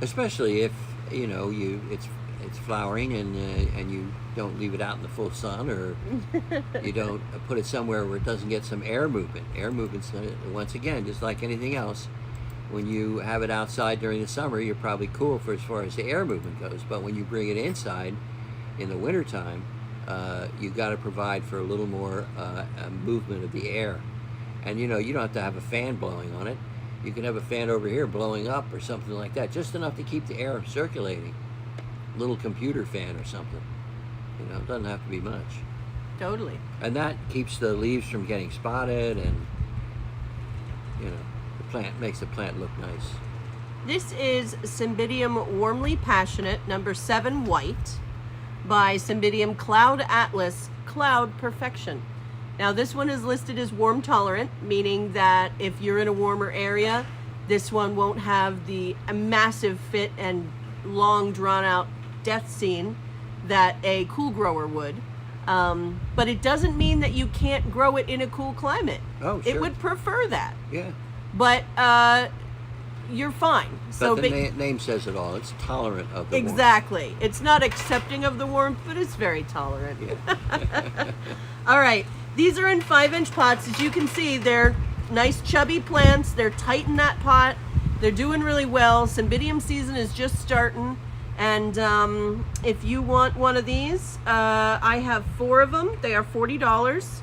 Especially if, it's flowering and you don't leave it out in the full sun, or you don't put it somewhere where it doesn't get some air movement. Air movement's going to, once again, just like anything else, when you have it outside during the summer, you're probably cool for as far as the air movement goes. But when you bring it inside in the wintertime, you got to provide for a little more movement of the air. And you don't have to have a fan blowing on it. You can have a fan over here blowing up or something like that, just enough to keep the air circulating. Little computer fan or something. It doesn't have to be much. Totally. And that keeps the leaves from getting spotted, and the plant makes the plant look nice. This is Cymbidium Warmly Passionate, number 7 white, by Cymbidium Cloud Atlas Cloud Perfection. Now this one is listed as warm tolerant, meaning that if you're in a warmer area, this one won't have the massive fit and long, drawn-out death scene that a cool grower would. But it doesn't mean that you can't grow it in a cool climate. Oh, sure. It would prefer that. Yeah. But you're fine. But the name says it all. It's tolerant of the warmth. Exactly. It's not accepting of the warmth, but it's very tolerant. Yeah. All right. These are in 5-inch pots. As you can see, they're nice chubby plants. They're tight in that pot. They're doing really well. Cymbidium season is just starting. And if you want one of these, I have 4 of them. They are $40.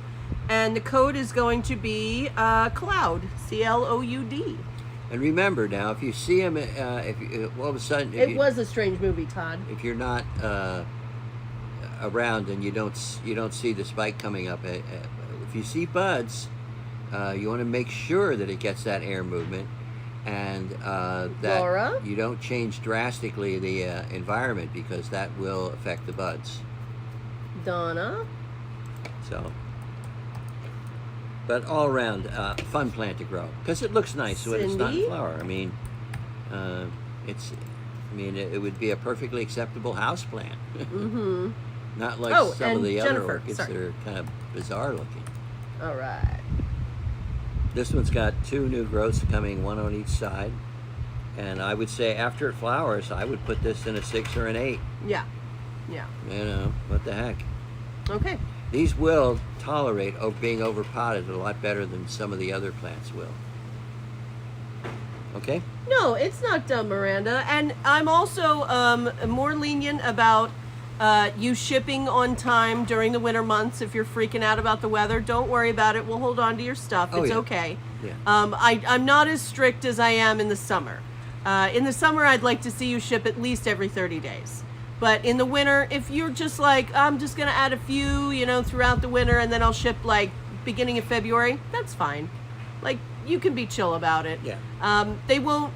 And the code is going to be CLOUD, C-L-O-U-D. And remember now, if you see them, if you, all of a sudden, It was a strange movie, Todd. if you're not around and you don't see the spike coming up, if you see buds, you want to make sure that it gets that air movement, and that Laura? you don't change drastically the environment, because that will affect the buds. Donna? So, but all around, fun plant to grow, because it looks nice when it's not in Cindy? flower. I mean, it would be a perfectly acceptable house plant. Mm-hmm. Not like Oh, some of and the Jennifer, other orchids sorry. that are kind of bizarre looking. All right. This one's got 2 new growths coming, 1 on each side. And I would say after it flowers, I would put this in a 6 or an 8. Yeah. Yeah. You know, what the heck. Okay. These will tolerate being overpotted a lot better than some of the other plants will. Okay? No, it's not dumb, Miranda. And I'm also more lenient about you shipping on time during the winter months. If you're freaking out about the weather, don't worry about it. We'll hold on to your stuff. Oh, It's yeah. okay. Yeah. I'm not as strict as I am in the summer. In the summer, I'd like to see you ship at least every 30 days. But in the winter, if you're just like, I'm just going to add a few, throughout the winter, and then I'll ship like beginning of February, that's fine. Like, you can be chill about it. Yeah. They won't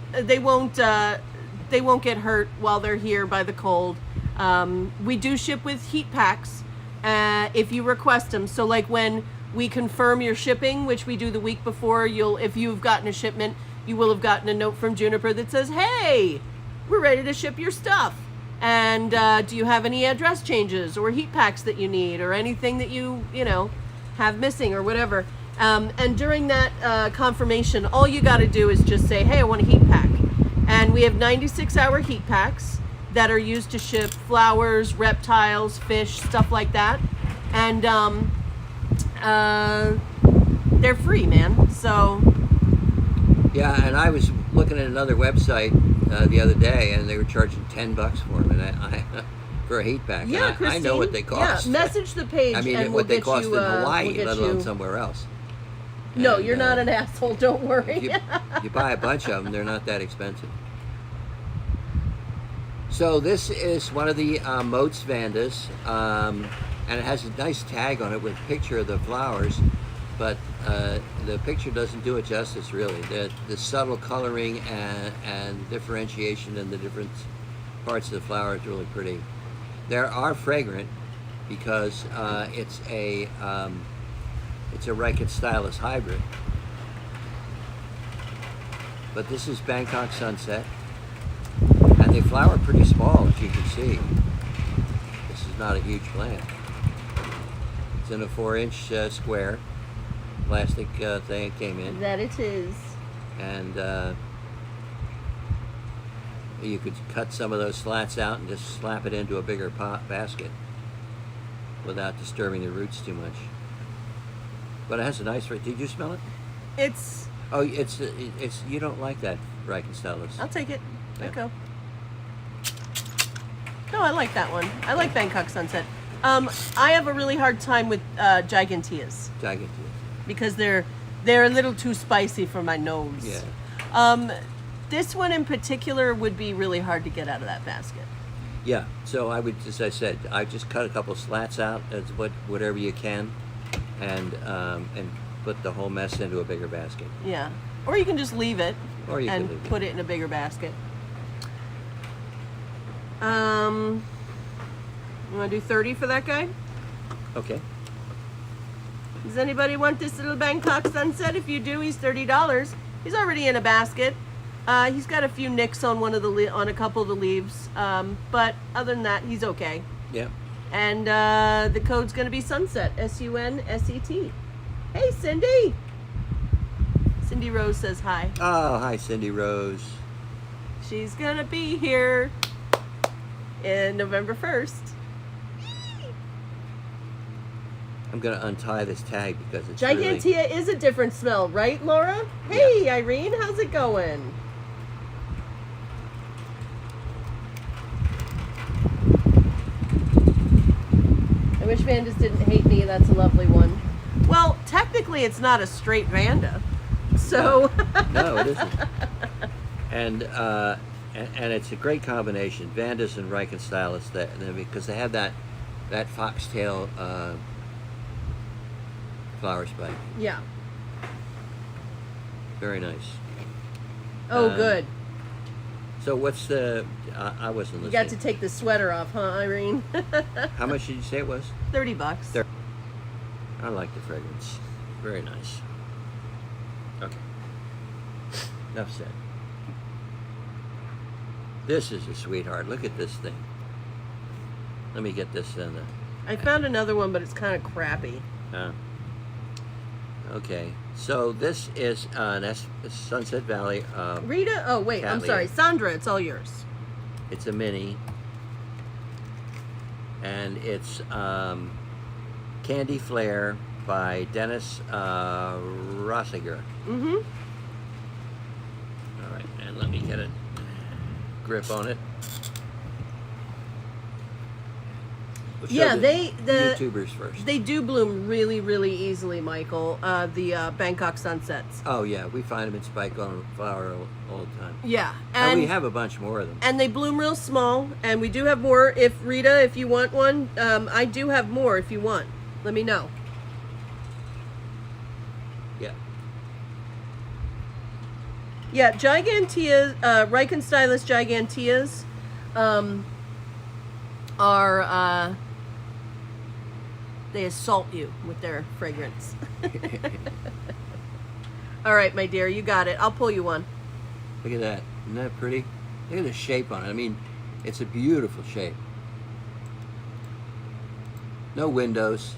get hurt while they're here by the cold. We do ship with heat packs if you request them. So like when we confirm your shipping, which we do the week before, if you've gotten a shipment, you will have gotten a note from Juniper that says, hey, we're ready to ship your stuff. And do you have any address changes or heat packs that you need, or anything that you have missing or whatever? And during that confirmation, all you got to do is just say, hey, I want a heat pack. And we have 96-hour heat packs that are used to ship flowers, reptiles, fish, stuff like that. And they're free, man. So Yeah, and I was looking at another website the other day, and they were charging $10 for them, and I for a heat pack. yeah, And Christine, I know what they cost. Yeah, message the page. I mean, and what we'll they cost you, in Hawaii, we'll get let alone you... somewhere else. No, And, you're not an asshole. Don't worry. you buy a bunch of them, they're not that expensive. So this is one of the Moats Vandas, and it has a nice tag on it with a picture of the flowers, but the picture doesn't do it justice, really. The subtle coloring and differentiation in the different parts of the flower is really pretty. They are fragrant because it's a Rickett Stylus hybrid. But this is Bangkok Sunset, and they flower pretty small, as you can see. This is not a huge plant. It's in a 4-inch square plastic thing it came in, That it is. and you could cut some of those slats out and just slap it into a bigger basket without disturbing the roots too much. But it has a nice. Did you smell it? It's. Oh, it's you don't like that Rickett Stylus. I'll take it. Yeah. Echo. No, I like that one. I like Bangkok Sunset. I have a really hard time with Giganteas Giganteas. because they're a little too spicy for my nose. Yeah. This one in particular would be really hard to get out of that basket. Yeah. So I would, as I said, I just cut a couple slats out as whatever you can, and put the whole mess into a bigger basket. Yeah. Or you can just leave it Or you and can leave it. put it in a bigger basket. You want to do 30 for that guy? Okay. Does anybody want this little Bangkok Sunset? If you do, he's $30. He's already in a basket. He's got a few nicks on on a couple of the leaves, but other than that, he's okay. Yeah. And the code's going to be Sunset, SUNSET. Hey, Cindy. Cindy Rose says hi. Oh, hi, Cindy Rose. She's going to be here in November 1st. I'm going to untie this tag because it's Gigantea is a different smell, right, Laura? Hey, yeah. Irene, how's it going? I wish Vandas didn't hate me. That's a lovely one. Well, technically, it's not a straight Vanda, so. No, it isn't. And it's a great combination, Vandas and Reichenstylus, because they have that foxtail flower spike. Yeah. Very nice. Oh, good. So what's the? I wasn't listening. You got to take the sweater off, huh, Irene? How much did you say it was? $30. I like the fragrance. Very nice. Okay. Enough said. This is a sweetheart. Look at this thing. Let me get this in the. I found another one, but it's kind of crappy. Okay. So this is Sunset Valley. Rita? Oh, wait. I'm Cattleya. sorry. Sandra, it's all yours. It's a mini. And it's Candy Flare by Dennis Rossiger. Mm-hmm. All right, and let me get a grip on it. We'll show Yeah, the the YouTubers first. They do bloom really, really easily, Michael. The Bangkok Sunsets. Oh yeah, we find them in spike on flower all the time. Yeah, And we have a bunch more of them. and they bloom real small. And we do have more. If Rita, if you want one, I do have more. If you want, let me know. Yeah. Yeah, Giganteas, Reichenstylus Giganteas, are they assault you with their fragrance. All right, my dear, you got it. I'll pull you one. Look at that. Isn't that pretty? Look at the shape on it. I mean, it's a beautiful shape. No windows.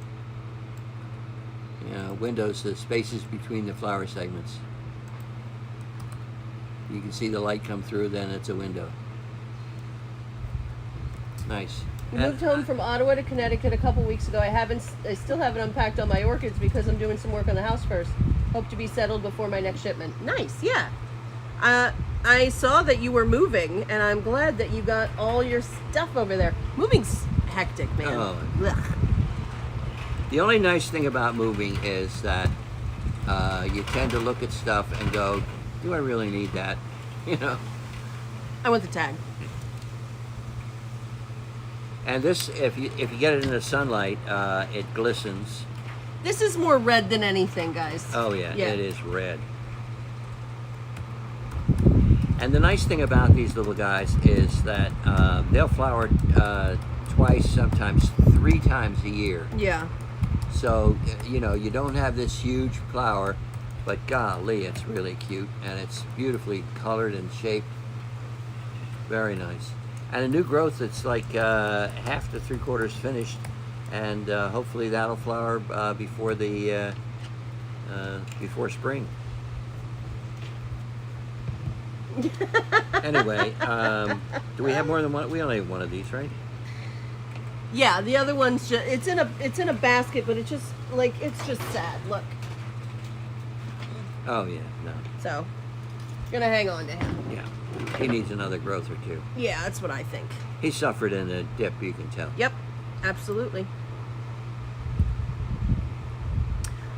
You know, windows, the spaces between the flower segments. You can see the light come through, then it's a window. Nice. We moved home from Ottawa to Connecticut a couple weeks ago. I still haven't unpacked all my orchids because I'm doing some work on the house first. Hope to be settled before my next shipment. Nice, yeah. I saw that you were moving, and I'm glad that you got all your stuff over there. Moving's hectic, man. Oh. Ugh. The only nice thing about moving is that you tend to look at stuff and go, do I really need that? You know? I want the tag. And this, if you get it in the sunlight, it glistens. This is more red than anything, guys. Oh yeah, it is red. And the nice thing about these little guys is that they'll flower twice, sometimes 3 times a year. Yeah. So, you know, you don't have this huge flower, but golly, it's really cute, and it's beautifully colored and shaped. Very nice. And a new growth that's like half to 3/4 finished, and hopefully that'll flower before spring. Anyway, do we have more than one? We only have one of these, right? Yeah, the other one's just it's in a basket, but it's just sad. Look. Oh yeah, no. So, gonna hang on to him. Yeah, he needs another growth or two. Yeah, that's what I think. He suffered in a dip, you can tell. Yep, absolutely.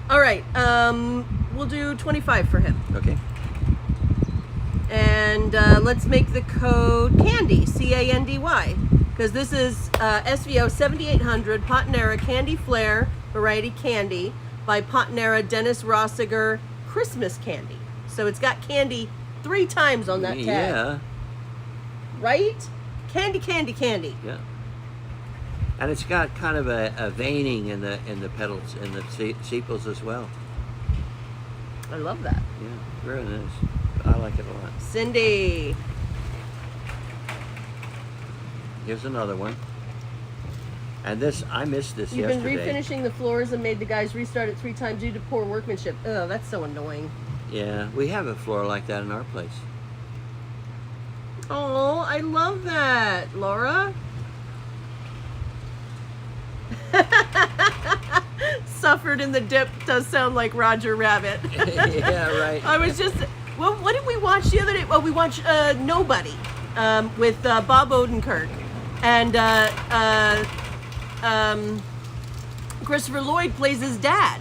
All right, we'll do 25 for him. Okay. And let's make the code Candy, C-A-N-D-Y, because this is SVO 7800 Potnera Candy Flare Variety Candy by Potnera Dennis Rossiger Christmas Candy. So it's got candy 3 times on that tag. Yeah. Right? Candy, candy, candy. Yeah. And it's got kind of a veining in the petals, in the sepals as well. I love that. Yeah, very nice. I like it a lot. Cindy. Here's another one. And this, I missed this You've yesterday. been refinishing the floors and made the guys restart it 3 times due to poor workmanship. Oh, that's so annoying. Yeah, we have a floor like that in our place. Oh, I love that, Laura. Suffered in the dip does sound like Roger Rabbit. Yeah, right. I was just, well, what did we watch the other day? Well, we watched Nobody with Bob Odenkirk. And Christopher Lloyd plays his dad.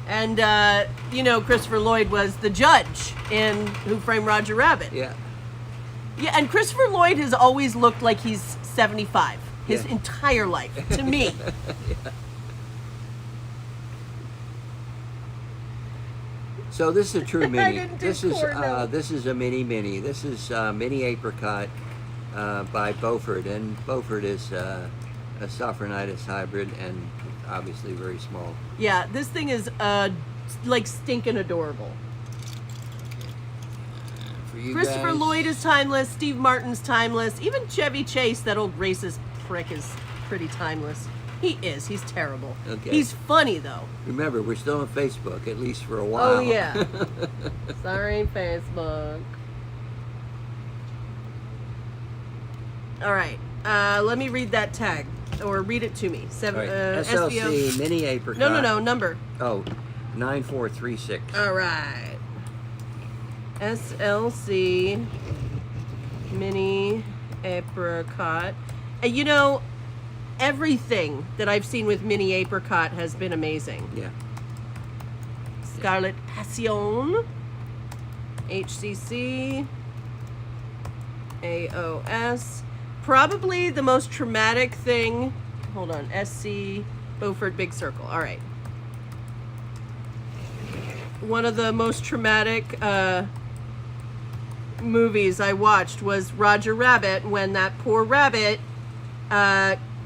And, you know, Christopher Lloyd was the judge in Who Framed Roger Rabbit. Yeah. Yeah, and Christopher Lloyd has always looked like he's 75 his Yeah. entire life, to me. Yeah. So this is a true mini. didn't do This is corn, this is a mini. This is mini apricot by Beaufort, and Beaufort is a Sophronitis hybrid, and obviously very small. Yeah, this thing is like stinking adorable. For you Christopher guys, Lloyd is timeless. Steve Martin's timeless. Even Chevy Chase, that old racist prick, is pretty timeless. He is. He's terrible. Okay. He's funny though. Remember, we're still on Facebook, at least for a while. Oh yeah. Sorry, Facebook. All right. Let me read that tag, or read it to me. All right. SLC mini apricot. No, number. Oh, 9436. All right. SLC mini apricot. You know, everything that I've seen with mini apricot has been amazing. Yeah. Scarlet Passion, HCC, AOS. Probably the most traumatic thing. Hold on. SC Beaufort Big Circle. All right. One of the most traumatic movies I watched was Roger Rabbit, when that poor rabbit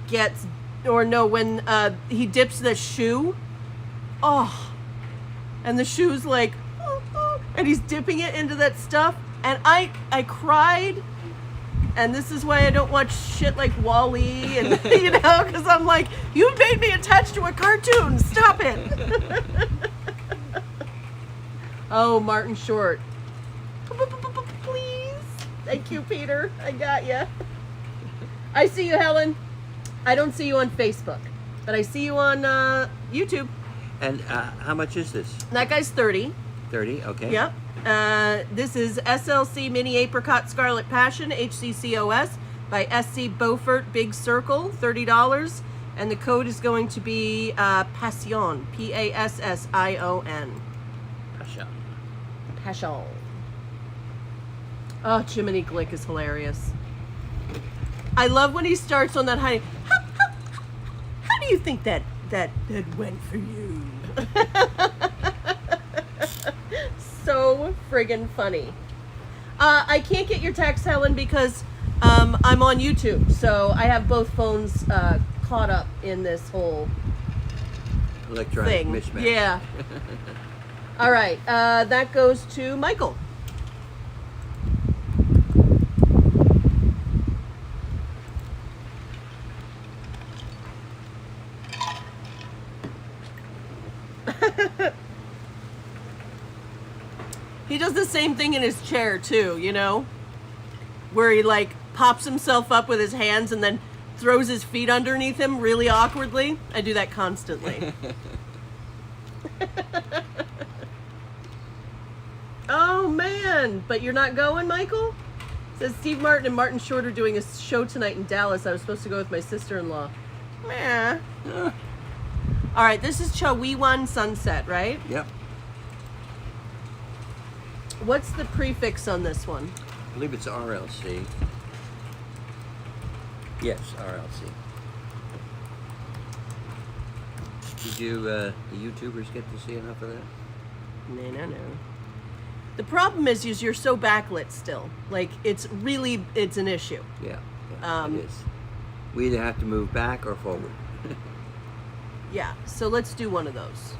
gets, or no, when he dips the shoe. Oh. And the shoe's like, and he's dipping it into that stuff. And I cried. And this is why I don't watch shit like Wall-E, and you know, because I'm like, you made me attached to a cartoon. Stop it. Oh, Martin Short. Please. Thank you, Peter. I got you. I see you, Helen. I don't see you on Facebook, but I see you on YouTube. And how much is this? That guy's 30. 30, okay. Yep. This is SLC Mini Apricot Scarlet Passion, HCCOS, by SC Beaufort Big Circle, $30. And the code is going to be Passion, Passion. Passion. Oh, Jiminy Glick is hilarious. I love when he starts on that high. How do you think that went for you? So friggin' funny. I can't get your text, Helen, because I'm on YouTube, so I have both phones caught up in this whole Electronic thing. mismatch. Yeah. All right, that goes to Michael. He does the same thing in his chair too, you know, where he like pops himself up with his hands and then throws his feet underneath him really awkwardly. I do that constantly. Oh man, but you're not going, Michael? It says Steve Martin and Martin Short are doing a show tonight in Dallas. I was supposed to go with my sister-in-law. Meh. All right, this is Chawiwan Sunset, right? Yep. What's the prefix on this one? I believe it's RLC. Yes, RLC. Did you, the YouTubers get to see enough of that? No. The problem is you're so backlit still. Like, it's an issue. Yeah, it is. We either have to move back or forward. Yeah, so let's do one of those.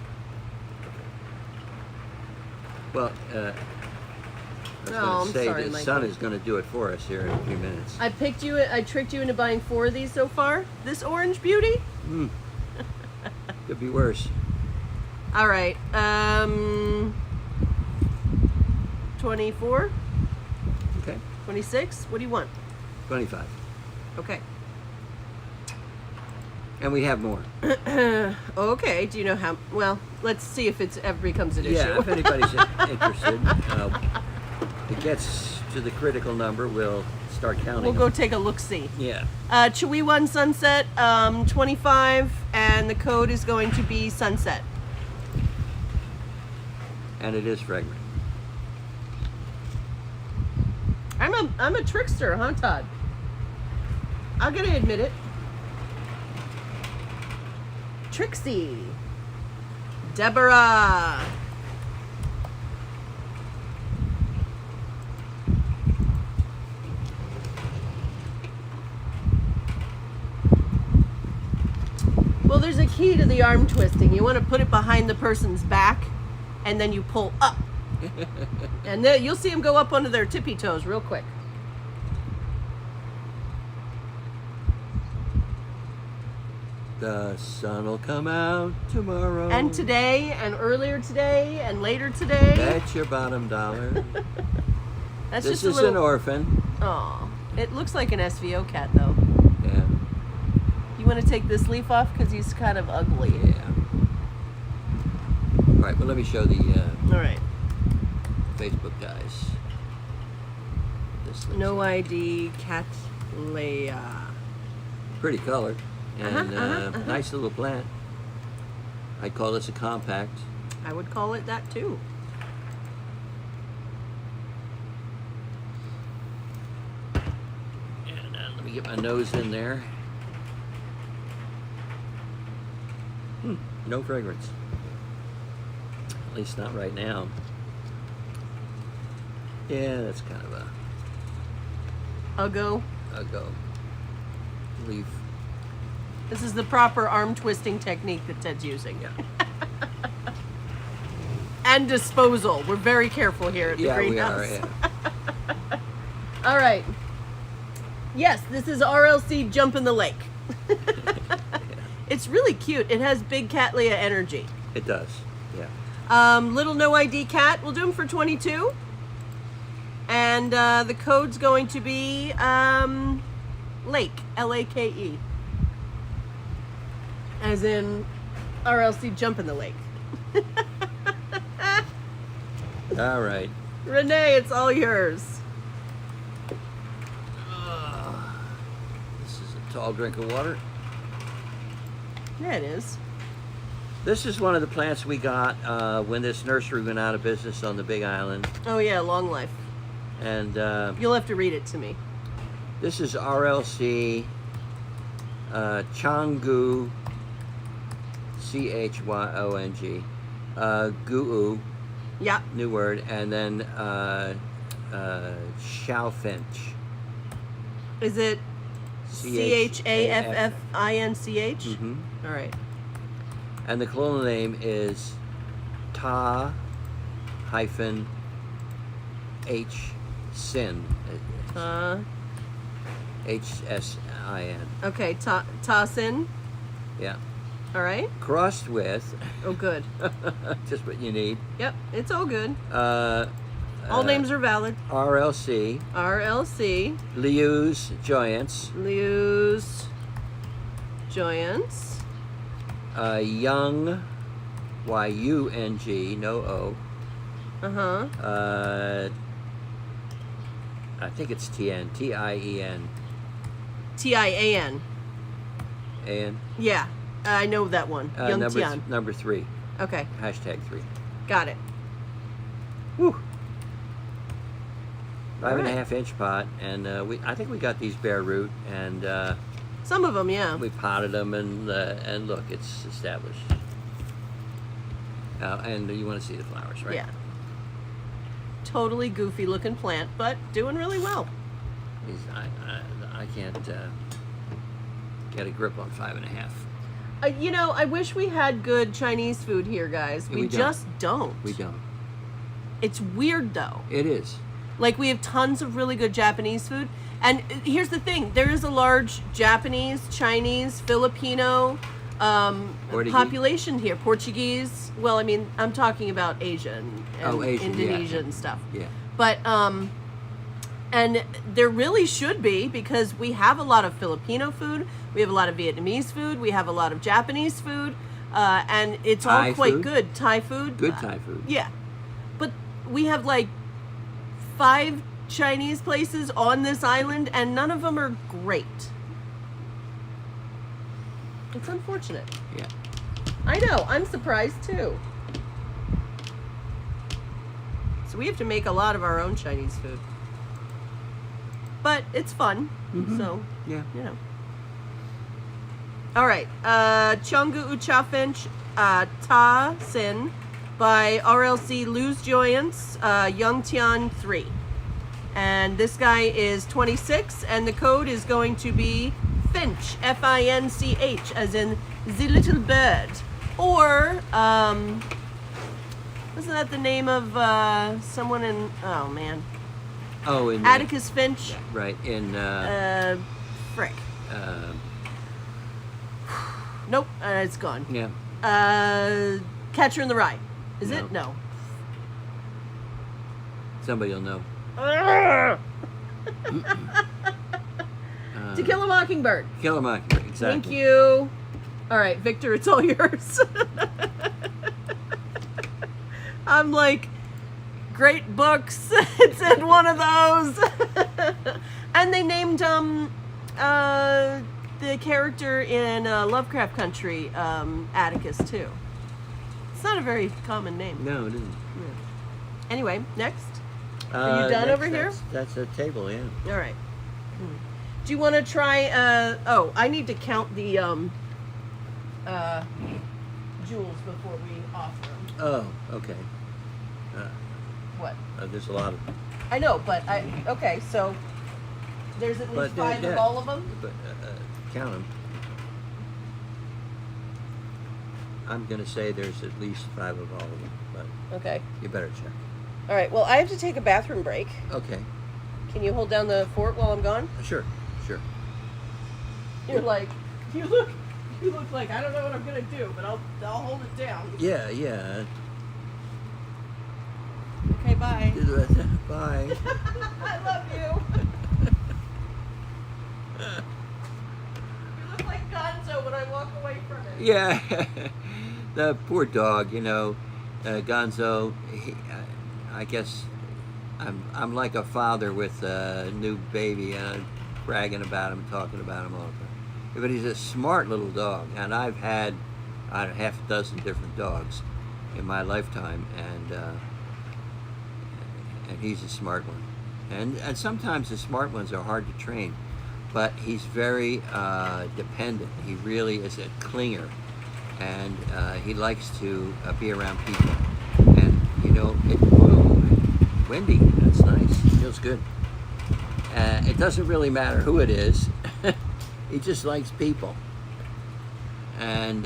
Well, I was No, going I'm to say sorry, the Mikey. sun is going to do it for us here in a few minutes. I tricked you into buying 4 of these so far. This orange beauty. Could be worse. All right. 24, Okay, 26. What do you want? 25. Okay. And we have more. Okay. Do you know how? Well, let's see if it ever becomes an Yeah, issue. if anybody's interested, if it gets to the critical number, we'll start counting. We'll go take a look. See. Yeah. Chewy Sunset, 25, and the code is going to be Sunset. And it is fragrant. I'm a trickster, huh, Todd? I'm gonna admit it. Trixie. Deborah. Well, there's a key to the arm twisting. You want to put it behind the person's back, and then you pull up. And then you'll see them go up onto their tippy toes real quick. The sun will come out tomorrow. And today, and earlier today, and later today. Bet your bottom dollar. That's This just a is little. an orphan. Oh, it looks like an SVO cat though. Yeah. You want to take this leaf off because he's kind of ugly. Yeah. All right, well, let me show the All right. Facebook guys. This looks No like ID cat Leia. pretty color and Uh-huh. nice little plant. I'd call this a compact. I would call it that too. And let me get my nose in there. No fragrance. At least not right now. Yeah, that's kind of I'll go. a go. Leaf. This is the proper arm twisting technique that Ted's using. Yeah. And disposal. We're very careful here at the Yeah, we greenhouse. are. Yeah. All right. Yes, this is RLC Jump in the Lake. It's really cute. It has big cat Leia energy. It does. Yeah. Little no ID cat. We'll do them for 22. And the code's going to be Lake, L-A-K-E. As in RLC Jump in the Lake. All right. Renee, it's all yours. This is a tall drink of water. Yeah, it is. This is one of the plants we got when this nursery went out of business on the Big Island. Oh, yeah, long life. And You'll have to read it to me. this is RLC Changu, Chyong, Guu, Yeah. new word, and then Chaffinch. Is it Chaffinch? Mm-hmm. All right. And the colonial name is Ta-H Sin. H-S-I-N. Okay, Tassin. Yeah. All right. Crossed with, Oh, good. just what you need, Yep, it's all good. All names are valid. RLC, RLC, Liu's Giants, Liu's Giants. Young, Y-U-N-G, no O. Uh-huh. I think it's T-N, T-I-E-N. Tian. And Yeah, I know that one. Young Tian. number 3, Okay, #3. got it. Woo. All 5.5 inch pot, and I think we got these bare root, and Some of them, yeah. we potted them, and look, it's established. And you want to see the flowers, right? Yeah. Totally goofy looking plant, but doing really well. I can't get a grip on 5.5. You know, I wish we had good Chinese food here, guys. Yeah, We we don't. just don't. We don't. It's weird though. It is. Like, we have tons of really good Japanese food. And here's the thing. There is a large Japanese, Chinese, Filipino population here. Portuguese. Well, I mean, I'm talking about Asian and Asian, Indonesia yeah. and stuff. Yeah. But, and there really should be, because we have a lot of Filipino food. We have a lot of Vietnamese food. We have a lot of Japanese food. And it's Thai all quite food. good. Thai food. Good Thai food. Yeah. But we have like 5 Chinese places on this island, and none of them are great. It's unfortunate. Yeah. I know. I'm surprised too. So we have to make a lot of our own Chinese food. But it's fun. So, Yeah. you know. All right. Chungu Uchafinch Ta Sin by RLC Lose Joyance, Young Tian 3. And this guy is 26, and the code is going to be Finch, Finch, as in the little bird. Or, wasn't that the name of someone in, oh man, Oh, in Atticus Finch? right in Frick. Nope, it's gone. yeah. Catcher in the Rye. Is No. it? No. Somebody will know. To Kill a Mockingbird. Kill a Mockingbird. Exactly. Thank you. All right, Victor, it's all yours. I'm like, great books. It's in one of those. And they named the character in Lovecraft Country Atticus too. It's not a very common name. No, it isn't. Yeah. Anyway, next. Are you done over here? That's a table, yeah. All right. Do you want to try? Oh, I need to count the jewels before we offer them. Oh, okay. What? There's a lot of. I know, but okay. So there's at least 5 of all of them. But count them. I'm gonna say there's at least 5 of all of them, but Okay. you better check. All right. Well, I have to take a bathroom break. Okay. Can you hold down the fort while I'm gone? Sure. You're like, you look like I don't know what I'm gonna do, but I'll hold it down. Yeah, yeah. Okay. Bye. Bye. I love you. You look like Gonzo when I walk away from it. Yeah. The poor dog, you know, Gonzo. I guess I'm like a father with a new baby, and I'm bragging about him, talking about him all the time. But he's a smart little dog, and I've had half a dozen different dogs in my lifetime, and he's a smart one. And sometimes the smart ones are hard to train, but he's very dependent. He really is a clinger, and he likes to be around people. And you know, windy. That's nice. Feels good. It doesn't really matter who it is. He just likes people. And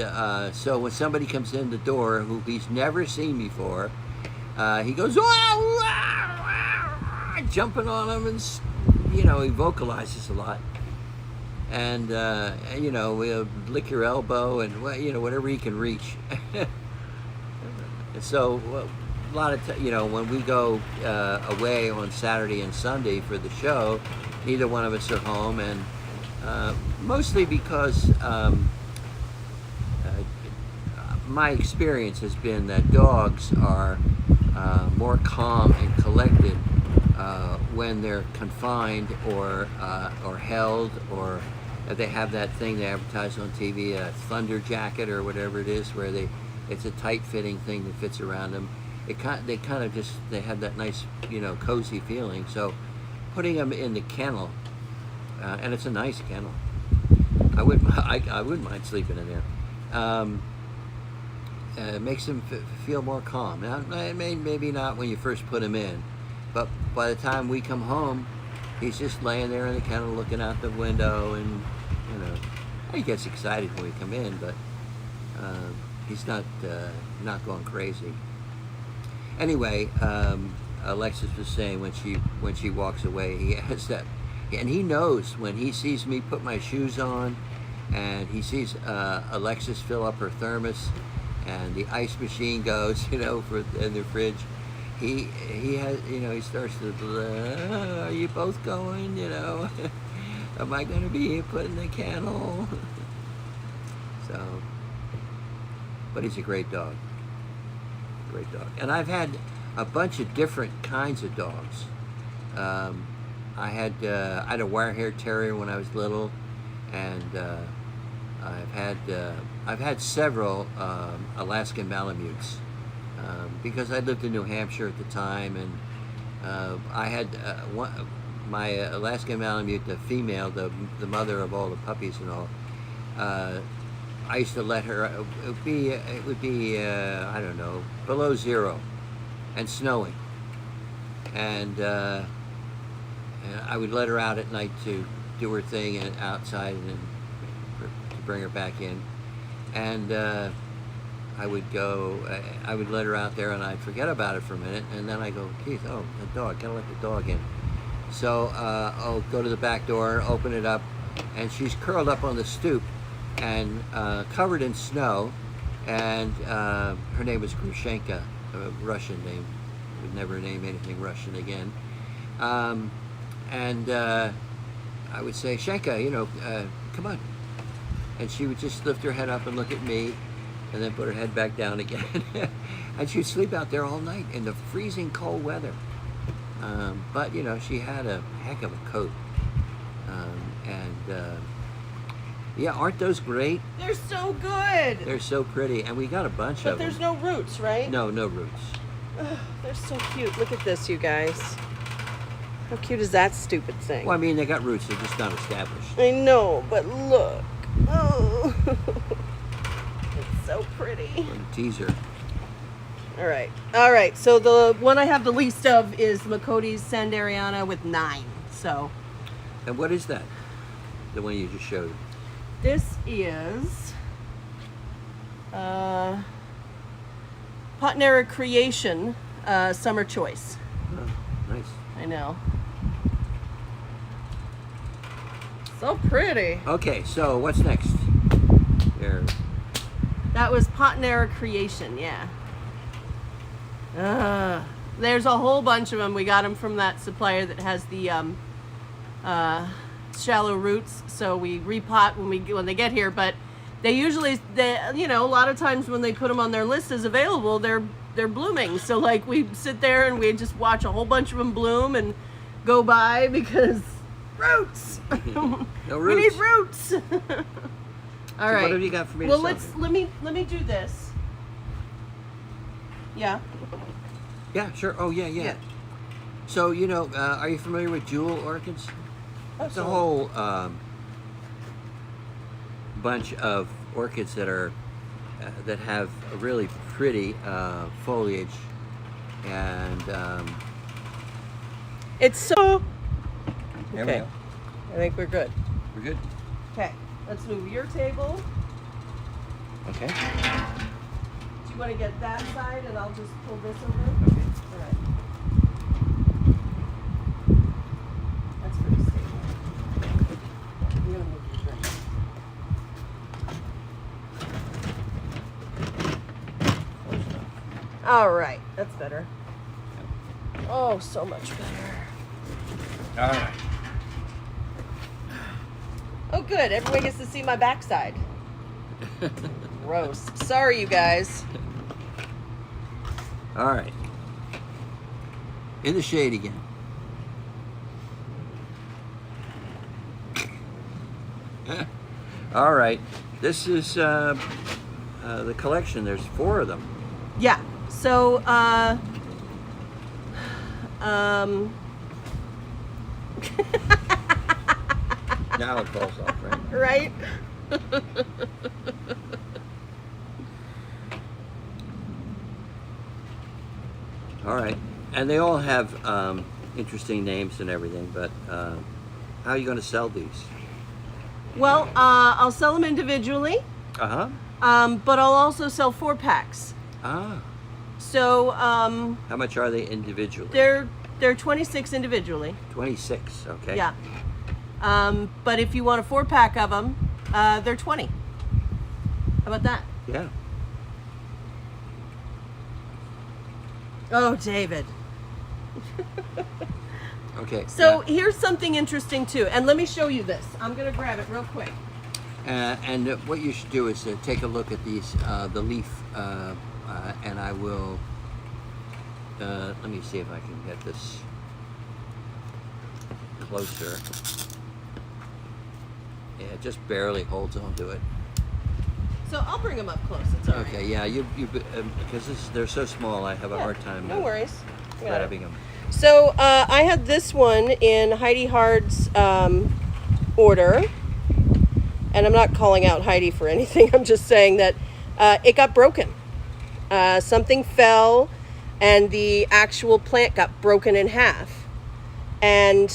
so when somebody comes in the door who he's never seen before, he goes, "Wow, wow, wow," jumping on them, and you know, he vocalizes a lot. And you know, we'll lick your elbow, and you know, whatever he can reach. So a lot of you know, when we go away on Saturday and Sunday for the show, neither one of us are home, and mostly because my experience has been that dogs are more calm and collected when they're confined or held, or they have that thing they advertise on TV, a thunder jacket or whatever it is, where it's a tight-fitting thing that fits around them. They have that nice, you know, cozy feeling. So putting them in the kennel, and it's a nice kennel. I wouldn't mind sleeping in there. It makes them feel more calm. Now, maybe not when you first put him in, but by the time we come home, he's just laying there in the kennel looking out the window, and you know, he gets excited when we come in, but he's not going crazy. Anyway, Alexis was saying when she walks away, he has that, and he knows when he sees me put my shoes on, and he sees Alexis fill up her thermos, and the ice machine goes, in the fridge. He has, he starts to, are you both going? Am I going to be putting the kennel? So, but he's a great dog. Great dog. And I've had a bunch of different kinds of dogs. I had a wire-haired terrier when I was little, and I've had several Alaskan Malamutes because I lived in New Hampshire at the time, and I had my Alaskan Malamute, the female, the mother of all the puppies and all. I used to let her. It would be I don't know, below zero, and snowing, and I would let her out at night to do her thing and outside, and then to bring her back in, and I would let her out there, and I'd forget about it for a minute, and then I go, geez, the dog, gotta let the dog in. So I'll go to the back door, open it up, and she's curled up on the stoop and covered in snow, and her name was Grushenka, a Russian name. I would never name anything Russian again. And I would say, Shenka, come on. And she would just lift her head up and look at me, and then put her head back down again. And she'd sleep out there all night in the freezing cold weather. But, she had a heck of a coat. Yeah, aren't those great? They're so good. They're so pretty, and we got a bunch But of them. there's no roots, right? No roots. Ugh, they're so cute. Look at this, you guys. How cute is that stupid thing? Well, I mean, they got roots, they're just not established. I know, but look. Oh. It's so pretty. What a teaser. All right. So the one I have the least of is Makoti's Sanderiana with 9. So. And what is that? The one you just showed? This is Potnera Creation Summer Choice. Oh, nice. I know. So pretty. Okay, so what's next? There. That was Potnera Creation, yeah. There's a whole bunch of them. We got them from that supplier that has the shallow roots, so we repot when they get here. But they usually, a lot of times when they put them on their list as available, they're blooming. So like we sit there and we just watch a whole bunch of them bloom and go by because roots. No roots. We need roots. All right. What have you got for me? Well, to sell let me do this. Yeah. Yeah, sure. Oh, yeah. So, are you familiar with jewel orchids? It's a whole bunch of orchids that have a really pretty foliage, and it's so. there we go. I think we're good. We're good. Okay, let's move your table. Okay. Do you want to get that side, and I'll just pull this over? Okay. All right. That's pretty stable. I'm gonna move your drink. All right, that's better. Oh, so much better. All right. Oh, good. Everyone gets to see my backside. Gross. Sorry, you guys. All right. In the shade again. All right. This is the collection. There's 4 of them. Yeah. So, Now it falls off, right? right? All right. And they all have interesting names and everything, but how are you going to sell these? Well, I'll sell them individually, Uh-huh. but I'll also sell 4-packs. Ah. So How much are they individually? they're 26 individually. 26. Okay. Yeah. But if you want a 4-pack of them, they're 20. How about that? Yeah. Oh, David. Okay. So here's something interesting too, and let me show you this. I'm gonna grab it real quick. And what you should do is take a look at these, the leaf, and I will. Let me see if I can get this closer. Yeah, it just barely holds onto it. So I'll bring them up close. It's all right. Okay, yeah, because they're so small, I have a hard time. No worries. Grabbing them. So I had this one in Heidi Hard's order, and I'm not calling out Heidi for anything. I'm just saying that it got broken. Something fell, and the actual plant got broken in half. And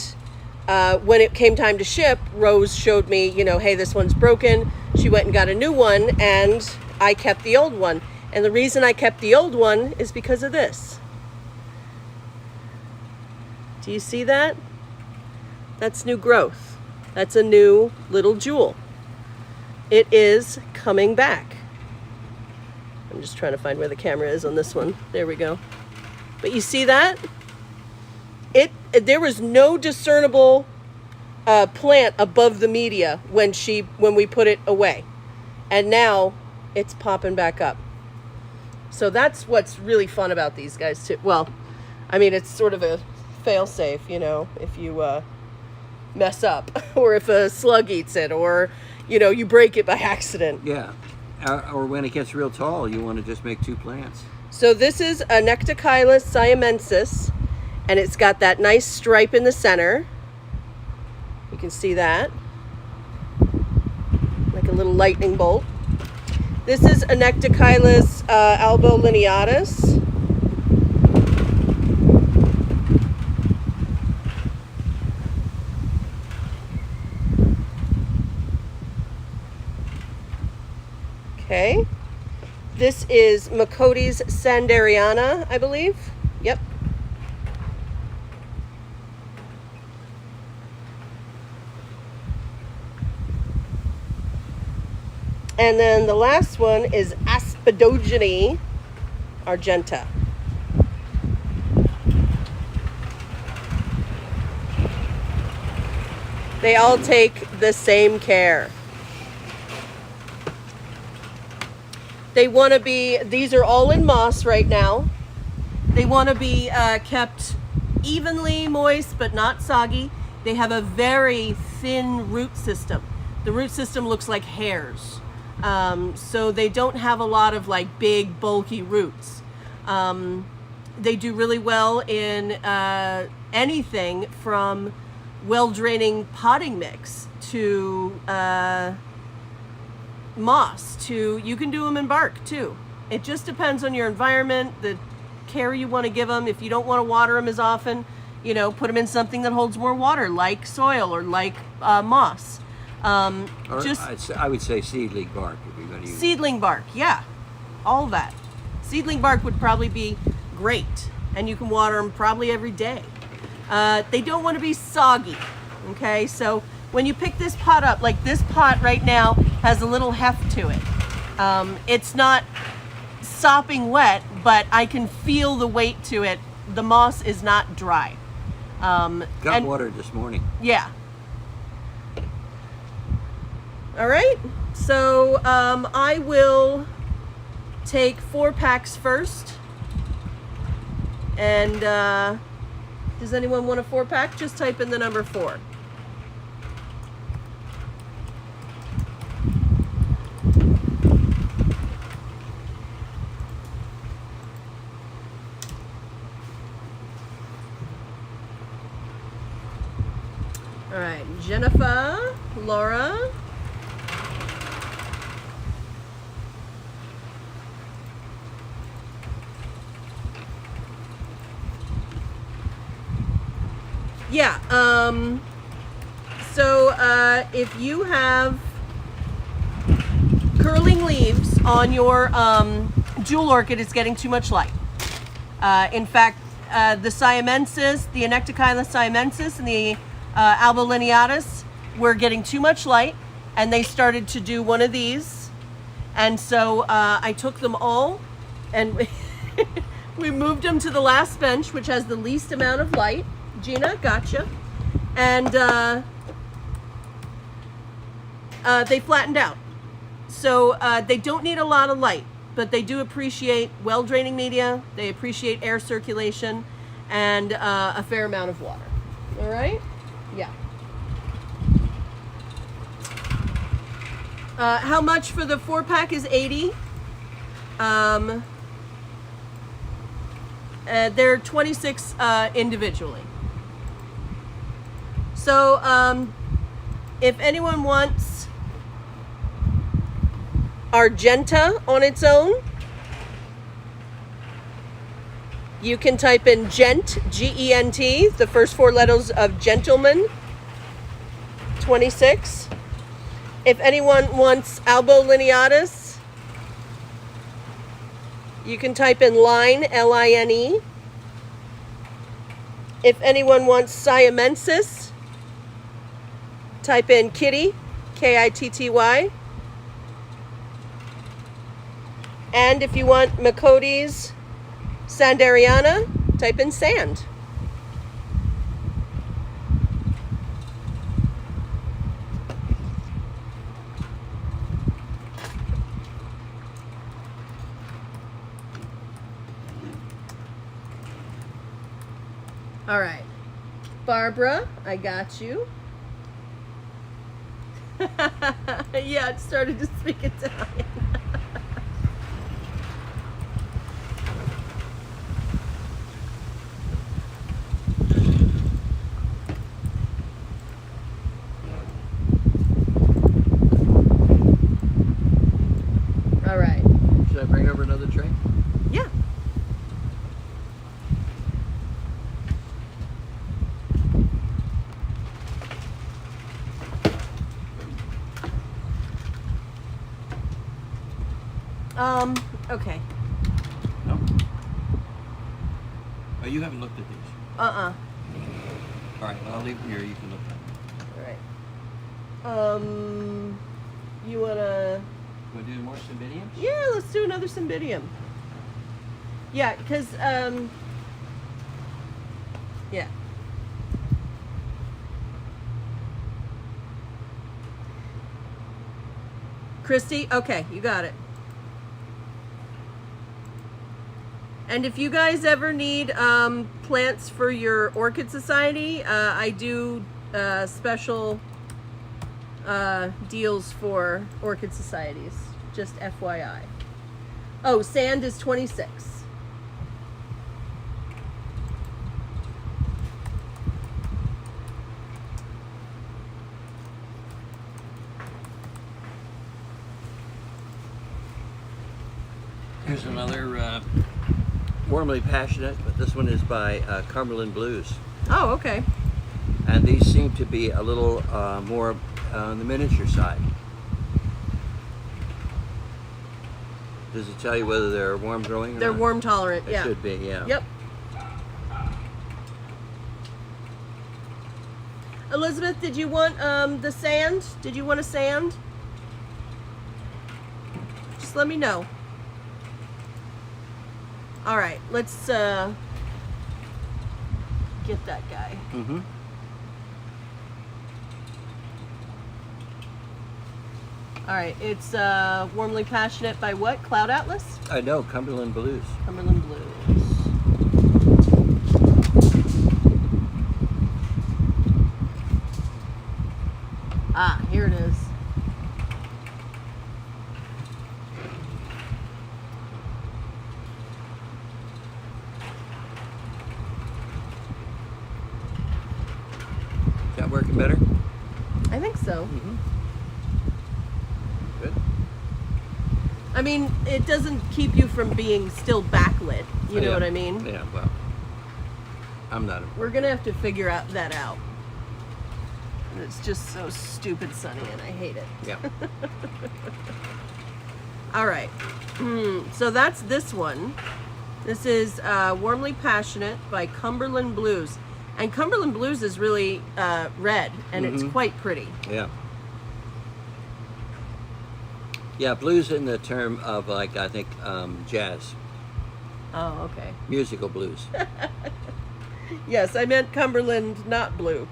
when it came time to ship, Rose showed me, hey, this one's broken. She went and got a new one, and I kept the old one. And the reason I kept the old one is because of this. Do you see that? That's new growth. That's a new little jewel. It is coming back. I'm just trying to find where the camera is on this one. There we go. But you see that? There was no discernible plant above the media when we put it away. And now it's popping back up. So that's what's really fun about these guys too. Well, I mean, it's sort of a fail-safe, if you mess up, or if a slug eats it, or you break it by accident. Yeah, or when it gets real tall, you want to just make 2 plants. So this is a Nectochyllus siamensis, and it's got that nice stripe in the center. You can see that, like a little lightning bolt. This is a Nectochyllus albolineatus. Okay, this is Macotes sanderiana, I believe. Yep. And then the last one is Aspidogene argenta. They all take the same care. They want to be, these are all in moss right now. They want to be kept evenly moist but not soggy. They have a very thin root system. The root system looks like hairs. So they don't have a lot of like big bulky roots. They do really well in anything from well-draining potting mix to moss to, you can do them in bark too. It just depends on your environment, the care you want to give them. If you don't want to water them as often, put them in something that holds more water, like soil or like moss. I would say seedling bark if you're going to use seedling bark, yeah, all that. Seedling bark would probably be great, and you can water them probably every day. They don't want to be soggy, okay? So when you pick this pot up, like this pot right now has a little heft to it. It's not sopping wet, but I can feel the weight to it. The moss is not dry. Got watered this morning. Yeah. All right, so I will take 4 packs first. And does anyone want a 4-pack? Just type in the number 4. All right, Jennifer, Laura. Yeah, so if you have curling leaves on your jewel orchid, it's getting too much light. In fact, the siamensis, the Anectochila siamensis, and the albolineatus were getting too much light, and they started to do one of these. And so I took them all, and we moved them to the last bench, which has the least amount of light. Gina, gotcha. And they flattened out. So they don't need a lot of light, but they do appreciate well-draining media. They appreciate air circulation and a fair amount of water. All right? Yeah. How much for the 4-pack is $80. They're 26 individually. So if anyone wants Argenta on its own, you can type in Gent, G-E-N-T, the first 4 letters of gentleman, 26. If anyone wants albolineatus, you can type in line, L-I-N-E. If anyone wants siamensis, type in kitty, K-I-T-T-Y. And if you want Macotes sanderiana, type in sand. All right, Barbara, I got you. Yeah, it started to speak Italian. All right. Should I bring over another tray? Yeah. Okay. No. Oh, you haven't looked at these. Uh-uh. All right, well, I'll leave them here. You can look at them. All right. You wanna? Want to do more cymbidiums? Yeah, let's do another cymbidium. Yeah, because yeah. Christy, okay, you got it. And if you guys ever need plants for your orchid society, I do special deals for orchid societies, just FYI. Oh, sand is 26. Here's another warmly passionate, but this one is by Cumberland Blues. Oh, okay. And these seem to be a little more on the miniature side. Does it tell you whether they're warm growing or They're not? warm tolerant, It yeah. should be, yeah. Yep. Elizabeth, did you want the sand? Did you want a sand? Just let me know. All right, let's get that guy. Mm-hmm. All right, it's Warmly Passionate by what? Cloud Atlas? I know, Cumberland Blues. Cumberland Blues. Ah, here it is. Is that working better? I think so. Mm-hmm. Good. I mean, it doesn't keep you from being still backlit. You know Yeah. what I mean? Yeah, well, I'm not. We're gonna have to figure that out. And it's just so stupid sunny, and I hate it. Yeah. All right. So that's this one. This is Warmly Passionate by Cumberland Blues. And Cumberland Blues is really red, and it's quite pretty. Yeah. Yeah, blues in the term of, like, I think, jazz. Oh, okay. Musical blues. Yes, I meant Cumberland, not blue.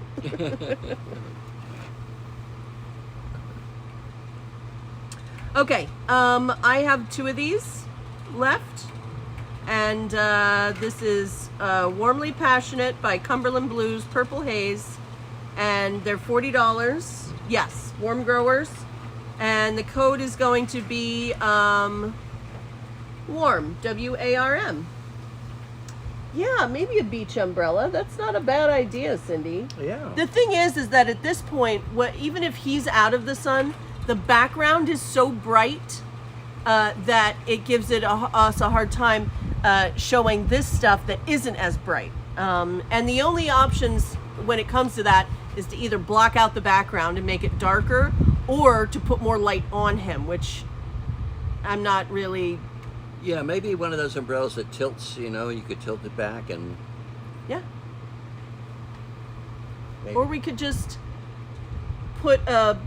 Okay, I have 2 of these left. And this is Warmly Passionate by Cumberland Blues, Purple Haze. And they're $40. Yes, Warm Growers. And the code is going to be WARM, W-A-R-M. Yeah, maybe a beach umbrella. That's not a bad idea, Cindy. Yeah. The thing is that at this point, even if he's out of the sun, the background is so bright that it gives us a hard time showing this stuff that isn't as bright. And the only options when it comes to that is to either block out the background and make it darker, or to put more light on him, which I'm not really... Yeah, maybe one of those umbrellas that tilts, you know, you could tilt it back and... Yeah. Maybe. Or we could just put a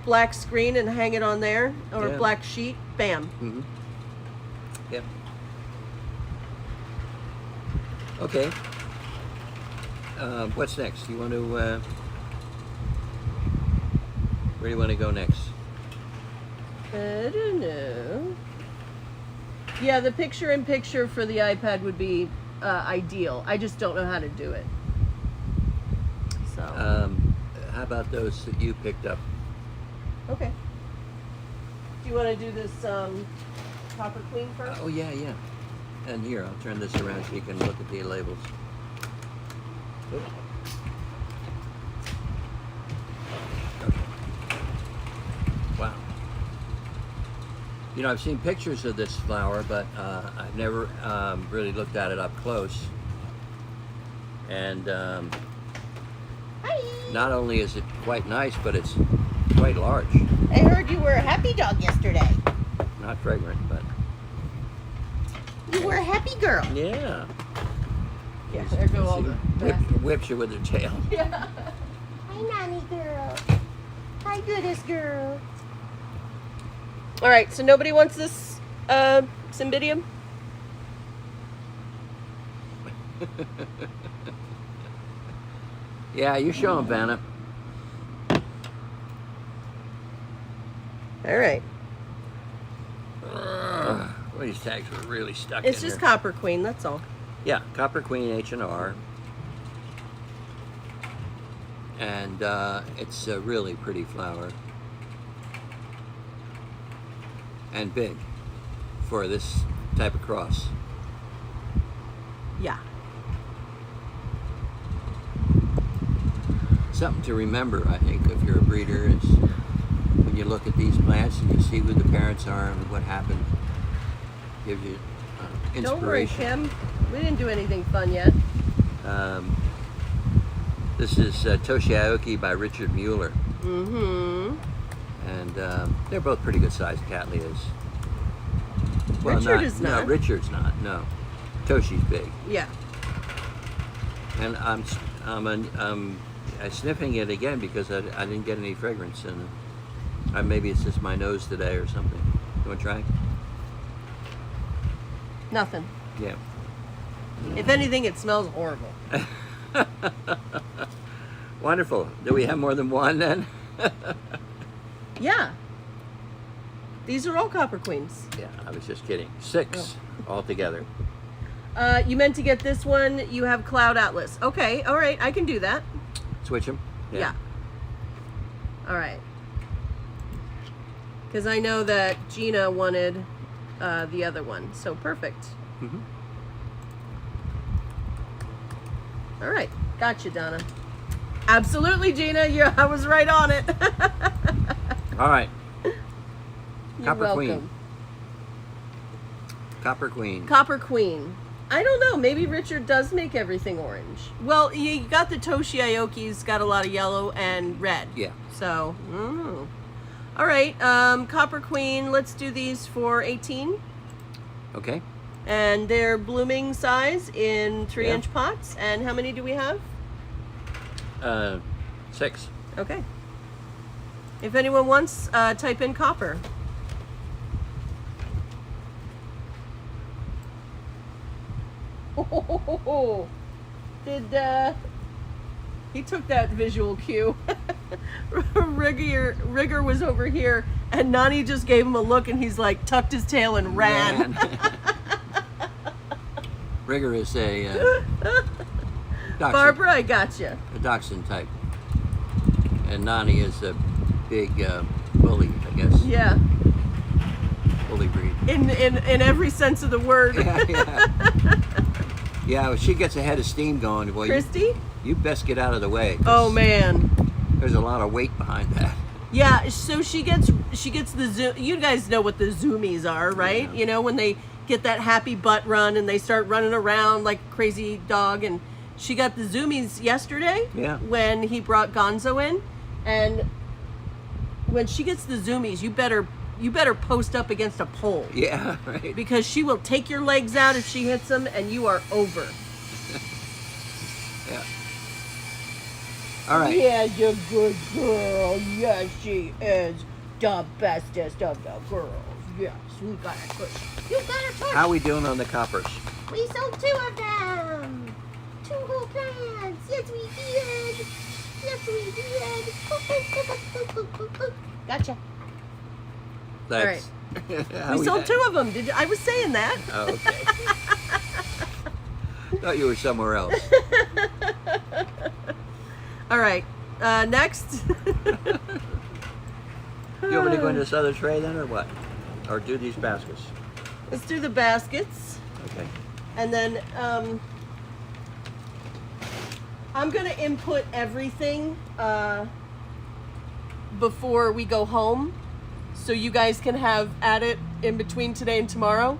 black screen and hang it on there, or a black sheet. Bam. Mm-hmm. Yep. Okay. What's next? You want to... where do you want to go next? I don't know. Yeah, the picture-in-picture for the iPad would be ideal. I just don't know how to do it. So. How about those that you picked up? Okay. Do you want to do this Copper Queen first? Oh, yeah, yeah. And here, I'll turn this around so you can look at the labels. Oops. Okay. Wow. You know, I've seen pictures of this flower, but I've never really looked at it up close. And not only is it quite nice, but it's quite large. I heard you were a happy dog yesterday. Not fragrant, but... You were a happy girl. Yeah. Yeah, there go all the... Whips you with her tail. Yeah. Hi, nanny girl. Hi, goodest girl. All right, so nobody wants this Cymbidium? Yeah, you show them, Vanna. All right. Well, these tags were really stuck It's in just there. Copper Queen, that's all. Yeah, Copper Queen H&R. And it's a really pretty flower. And big for this type of cross. Yeah. Something to remember, I think, if you're a breeder, is when you look at these plants and you see who the parents are and what happened, gives you inspiration. Don't worry, Kim. We didn't do anything fun yet. This is Toshi Aoki by Richard Mueller. Mm-hmm. And they're both pretty good sized cattleyas. Richard is not. No, Richard's not. No, Toshi's big. Yeah. And I'm sniffing it again because I didn't get any fragrance, and maybe it's just my nose today or something. You want to try? Nothing. Yeah. If anything, it smells horrible. Wonderful. Do we have more than one then? Yeah. These are all Copper Queens. Yeah, I was just kidding. 6 altogether. You meant to get this one. You have Cloud Atlas. Okay, all right. I can do that. Switch them? Yeah. All right. Because I know that Gina wanted the other one. So perfect. Mm-hmm. All right. Gotcha, Donna. Absolutely, Gina. I was right on it. All right. You're Copper welcome. Queen. Copper Queen. Copper Queen. I don't know. Maybe Richard does make everything orange. Well, you got the Toshi Aoki's got a lot of yellow and red. Yeah. So, all right. Copper Queen. Let's do these for 18. Okay. And they're blooming size in 3-inch pots. And how many do we have? 6. Okay. If anyone wants, type in copper. Oh, did he took that visual cue? Rigger was over here, and Nani just gave him a look, and he's like tucked his tail and ran. Rigger is a dachshund, Barbara, I got you. a dachshund type, and Nani is a big bully, I guess. Yeah. Bully breed. In every sense of the word. Yeah. Yeah, well, she gets a head of steam going. Well, Christy? you best get out of the way. 'Cause Oh man. there's a lot of weight behind that. Yeah, so she gets the zoom. You guys know what the zoomies are, right? Yeah. You know, when they get that happy butt run and they start running around like a crazy dog. And she got the zoomies yesterday. Yeah. When he brought Gonzo in, and when she gets the zoomies, you better post up against a pole. Yeah, right. Because she will take your legs out if she hits them, and you are over. Yeah. All right. Yeah, the good girl. Yes, she is the bestest of the girls. Yes, we got a push. You got a push. How are we doing on the coppers? We sold 2 of them. 2 whole plants. Yes, we did. Yes, we did. Gotcha. That's, We sold 2 of them. I was saying that. Oh, okay. Thought you were somewhere else. All right. Next. You want me to go into this other tray then, or what? Or do these baskets? Let's do the baskets. Okay. And then I'm going to input everything before we go home, so you guys can have at it in between today and tomorrow.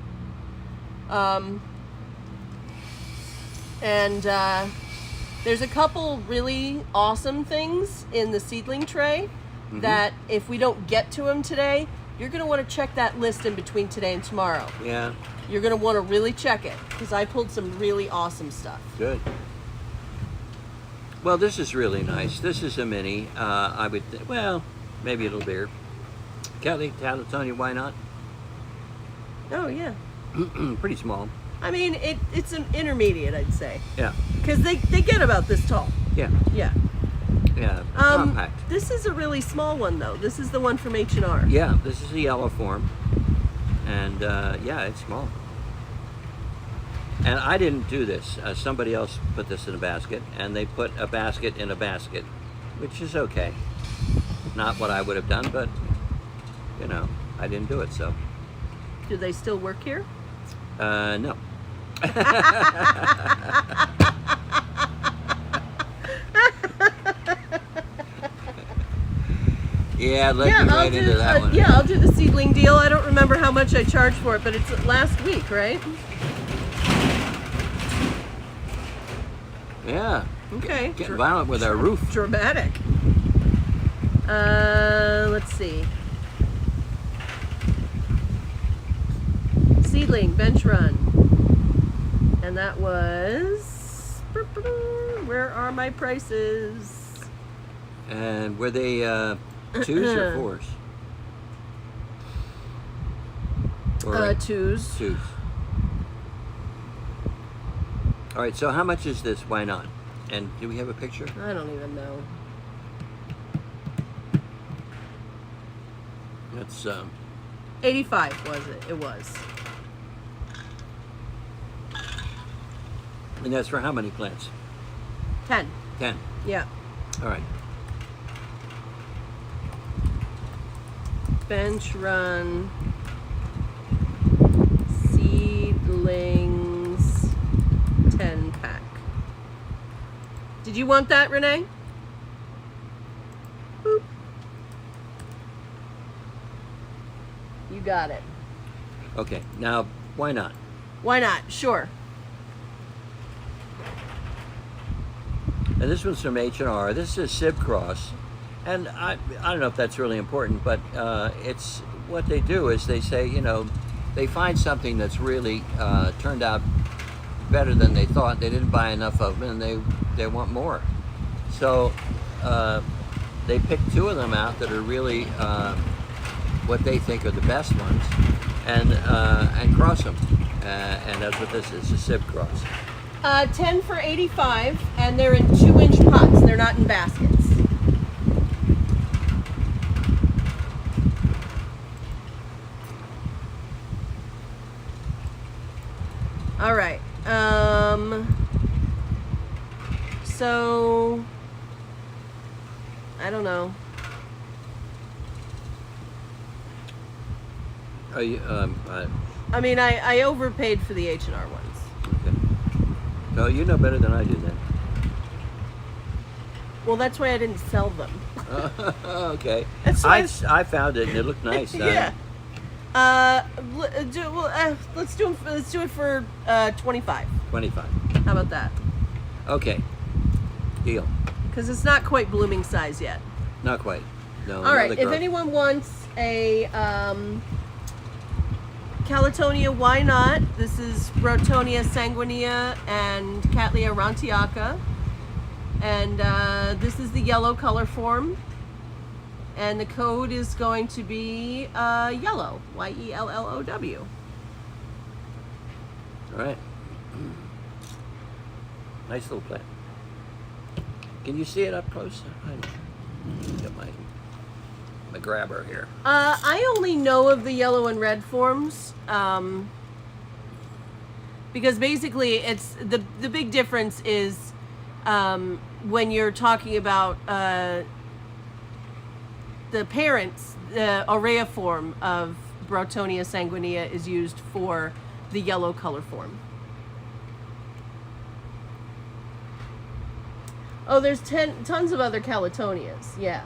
There's a couple really awesome things in the seedling tray that if we don't get to them today, you're going to want to check that list in between today and tomorrow. Yeah. You're going to want to really check it, because I pulled some really awesome stuff. Good. Well, this is really nice. This is a mini. I would, well, maybe a little bigger. Kelly, Tanya, why not? Oh, yeah. Pretty small. I mean, it's an intermediate, I'd say. Yeah. Because they get about this tall. Yeah. Yeah. Yeah. Compact. This is a really small one, though. This is the one from H&R. Yeah, this is the yellow form. And yeah, it's small. And I didn't do this. Somebody else put this in a basket, and they put a basket in a basket, which is okay. Not what I would have done, but, you know, I didn't do it, so. Do they still work here? No. Yeah, let me right into that one. Yeah, I'll do the seedling deal. I don't remember how much I charged for it, but it's last week, right? Yeah. Okay. Getting violent with our roof. Dramatic. Let's see. Seedling bench run, and that was. Where are my prices? And were they 2s or 4s? Or 2s. 2s. All right, so how much is this? Why not? And do we have a picture? I don't even know. That's 85 was it? It was. and that's for how many plants? 10. 10. Yeah. All right. Bench run. Seedlings. 10 pack. Did you want that, Renee? Boop. You got it. Okay. Now, why not? Why not? Sure. And this one's from H&R. This is Sib Cross. And I don't know if that's really important, but it's what they do is they say, you know, they find something that's really turned out better than they thought. They didn't buy enough of them, and they want more. So they picked 2 of them out that are really what they think are the best ones, and cross them. And that's what this is, a sib cross. 10 for 85, and they're in 2-inch pots. They're not in baskets. All right. So I don't know. Are you? I mean, I overpaid for the H&R ones. Okay. No, you know better than I do then. Well, that's why I didn't sell them. Okay. That's why I found it and it looked nice. Yeah. Let's do it for 25. 25. How about that? Okay. Deal. Because it's not quite blooming size yet. Not quite. No. All right. another If growth. anyone wants a Calatonia, why not? This is Brotonia sanguinea and Cattleya rantiaca. And this is the yellow color form. And the code is going to be yellow, YELLOW. All right. Nice little plant. Can you see it up close? I got my grabber here. I only know of the yellow and red forms because basically it's the big difference is when you're talking about the parents, the aurea form of Brotonia sanguinea is used for the yellow color form. Oh, there's tons of other Calatonias, yeah.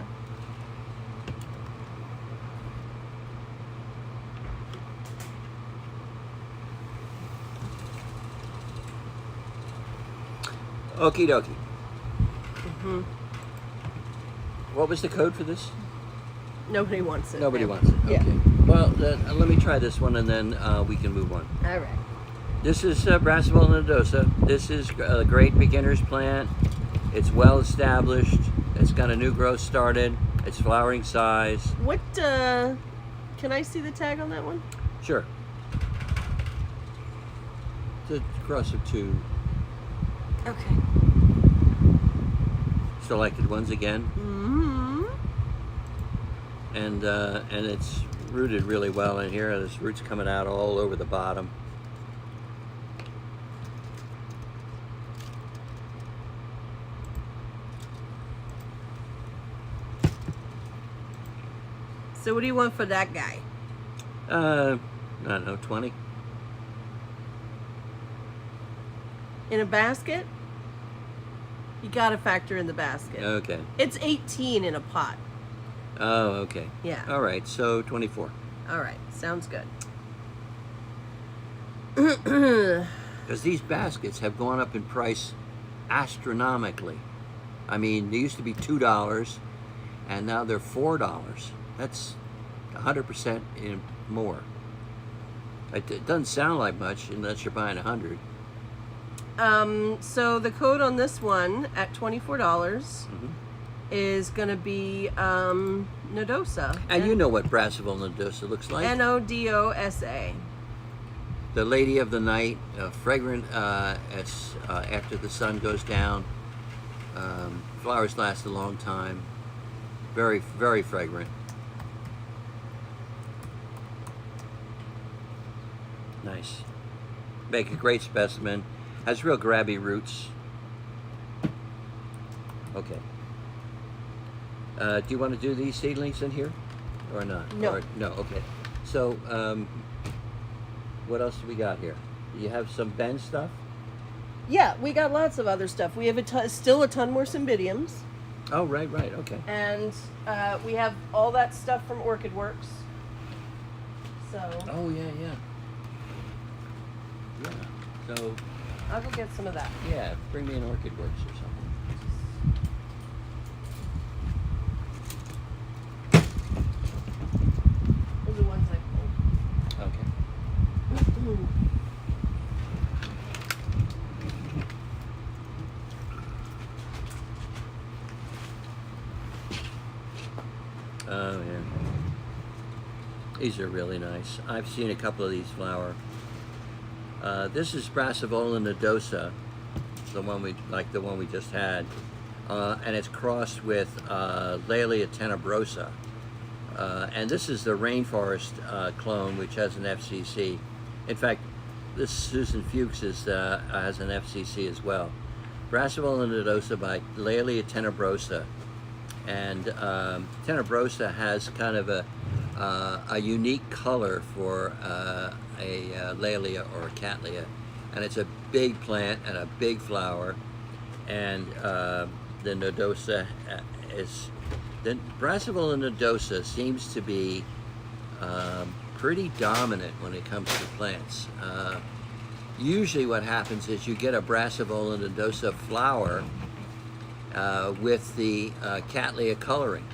Okie dokie. Mm-hmm. What was the code for this? Nobody wants it. Nobody now. wants it. Okay. Yeah. Well, let me try this one and then we can move on. All right. This is Brassavola nodosa. This is a great beginner's plant. It's well established. It's got a new growth started. It's flowering size. What, can I see the tag on that one? Sure. It's a cross of 2 Okay. selected ones again. Mm-hmm. And it's rooted really well in here. There's roots coming out all over the bottom. So what do you want for that guy? I don't know, 20. In a basket? You gotta factor in the basket. Okay. It's 18 in a pot. Oh, okay. Yeah. All right, so 24. All right, sounds good. Because these baskets have gone up in price astronomically. I mean, they used to be $2, and now they're $4. That's 100% more. It doesn't sound like much unless you're buying 100. So the code on this one at $24 Mm-hmm. is gonna be nodosa. And you know what Brassavola nodosa looks like. Nodosa. The lady of the night, fragrant as after the sun goes down. Flowers last a long time. Very, very fragrant. Nice. Make a great specimen. Has real grabby roots. Okay. Do you want to do these seedlings in here, or not? No. No. Okay. So, what else do we got here? You have some Ben stuff. Yeah, we got lots of other stuff. We have still a ton more cymbidiums. Oh, right. Okay. And we have all that stuff from Orchid Works. So Oh, yeah. So, I'll go get some of that. yeah, bring me an Orchid Works or something. Those are ones I pulled. Okay. Oh yeah. These are really nice. I've seen a couple of these flower. This is Brassavola nodosa, the one we just had, and it's crossed with Laelia tenebrosa. And this is the rainforest clone, which has an FCC. In fact, this Susan Fuchs has an FCC as well. Brassavola nodosa by Laelia tenebrosa. And tenebrosa has kind of a unique color for a Laelia or a Cattleya. And it's a big plant and a big flower. And the nodosa the Brassavola nodosa seems to be pretty dominant when it comes to plants. Usually what happens is you get a Brassavola nodosa flower with the Cattleya coloring,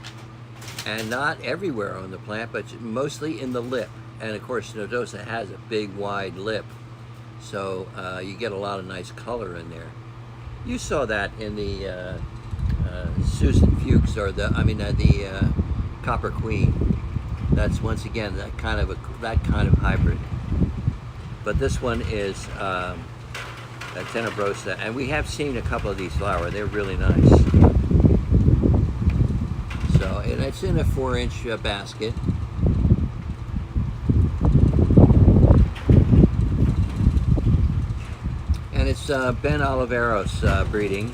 and not everywhere on the plant, but mostly in the lip. And of course nodosa has a big wide lip, so you get a lot of nice color in there. You saw that in the Susan Fuchs, or the Copper Queen. That's once again that kind of hybrid. But this one is a tenebrosa, and we have seen a couple of these flower. They're really nice. So, and it's in a 4-inch basket. And it's Ben Oliveros breeding.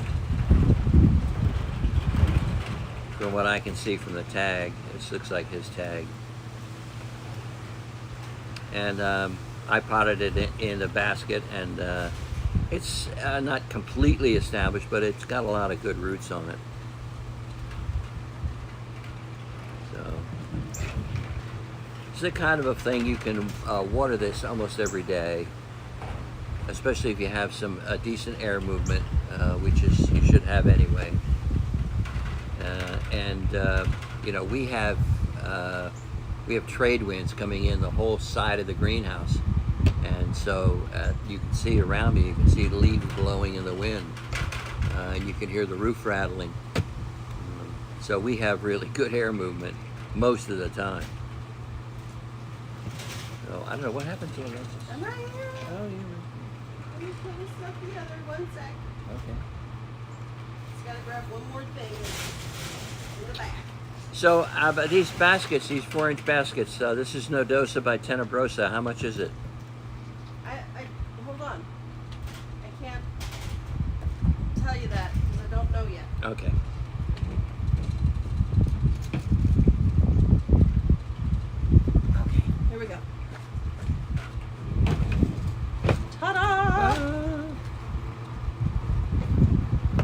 From what I can see from the tag, this looks like his tag. And I potted it in the basket, and it's not completely established, but it's got a lot of good roots on it. So it's the kind of a thing you can water this almost every day, especially if you have some decent air movement, which is you should have anyway. You know, we have trade winds coming in the whole side of the greenhouse, and so you can see around me, you can see the leaves blowing in the wind, and you can hear the roof rattling. So we have really good air movement most of the time. So I don't know what happened to it. I'm right here. Oh, you Let me put this stuff together. 1 sec. okay. Just gotta grab one more thing in the back. So but these baskets, these 4-inch baskets, this is nodosa by tenebrosa. How much is it? I hold on. I can't tell you that because I don't know yet. Okay. Okay, here we go. Ta-da!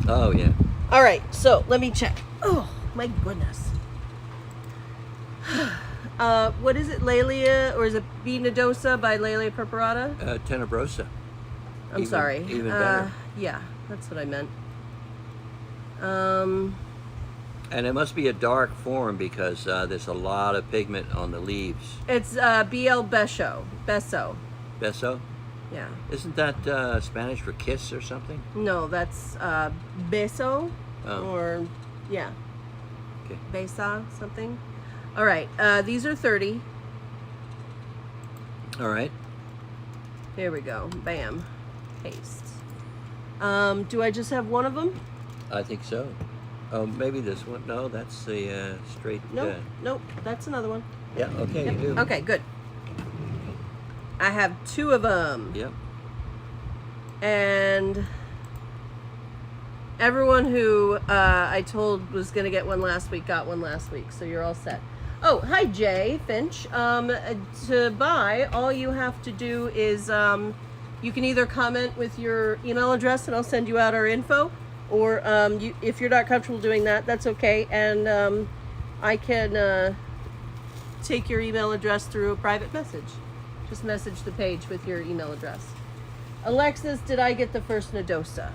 Oh yeah. All right, so let me check. Oh my goodness. What is it, Laelia, or is it B. nodosa by Laelia purpurata? Tenebrosa. I'm sorry. Even better. Yeah, that's what I meant. And it must be a dark form because there's a lot of pigment on the leaves. It's BL Beso. Beso? Yeah. Isn't that Spanish for kiss or something? No, that's beso, Oh. or yeah, Okay. besa something. All right, these are 30. All right. Here we go. Bam. Paste. Do I just have one of them? I think so. Oh, maybe this one. No, that's the straight. Nope. Nope. That's another one. Yeah. Okay. Yep. You do. Okay. Good. I have 2 of them. Yep. And everyone who I told was going to get one last week got one last week, so you're all set. Oh, hi Jay Finch. To buy, all you have to do is you can either comment with your email address and I'll send you out our info, or if you're not comfortable doing that, that's okay, and I can take your email address through a private message. Just message the page with your email address. Alexis, did I get the first nodosa?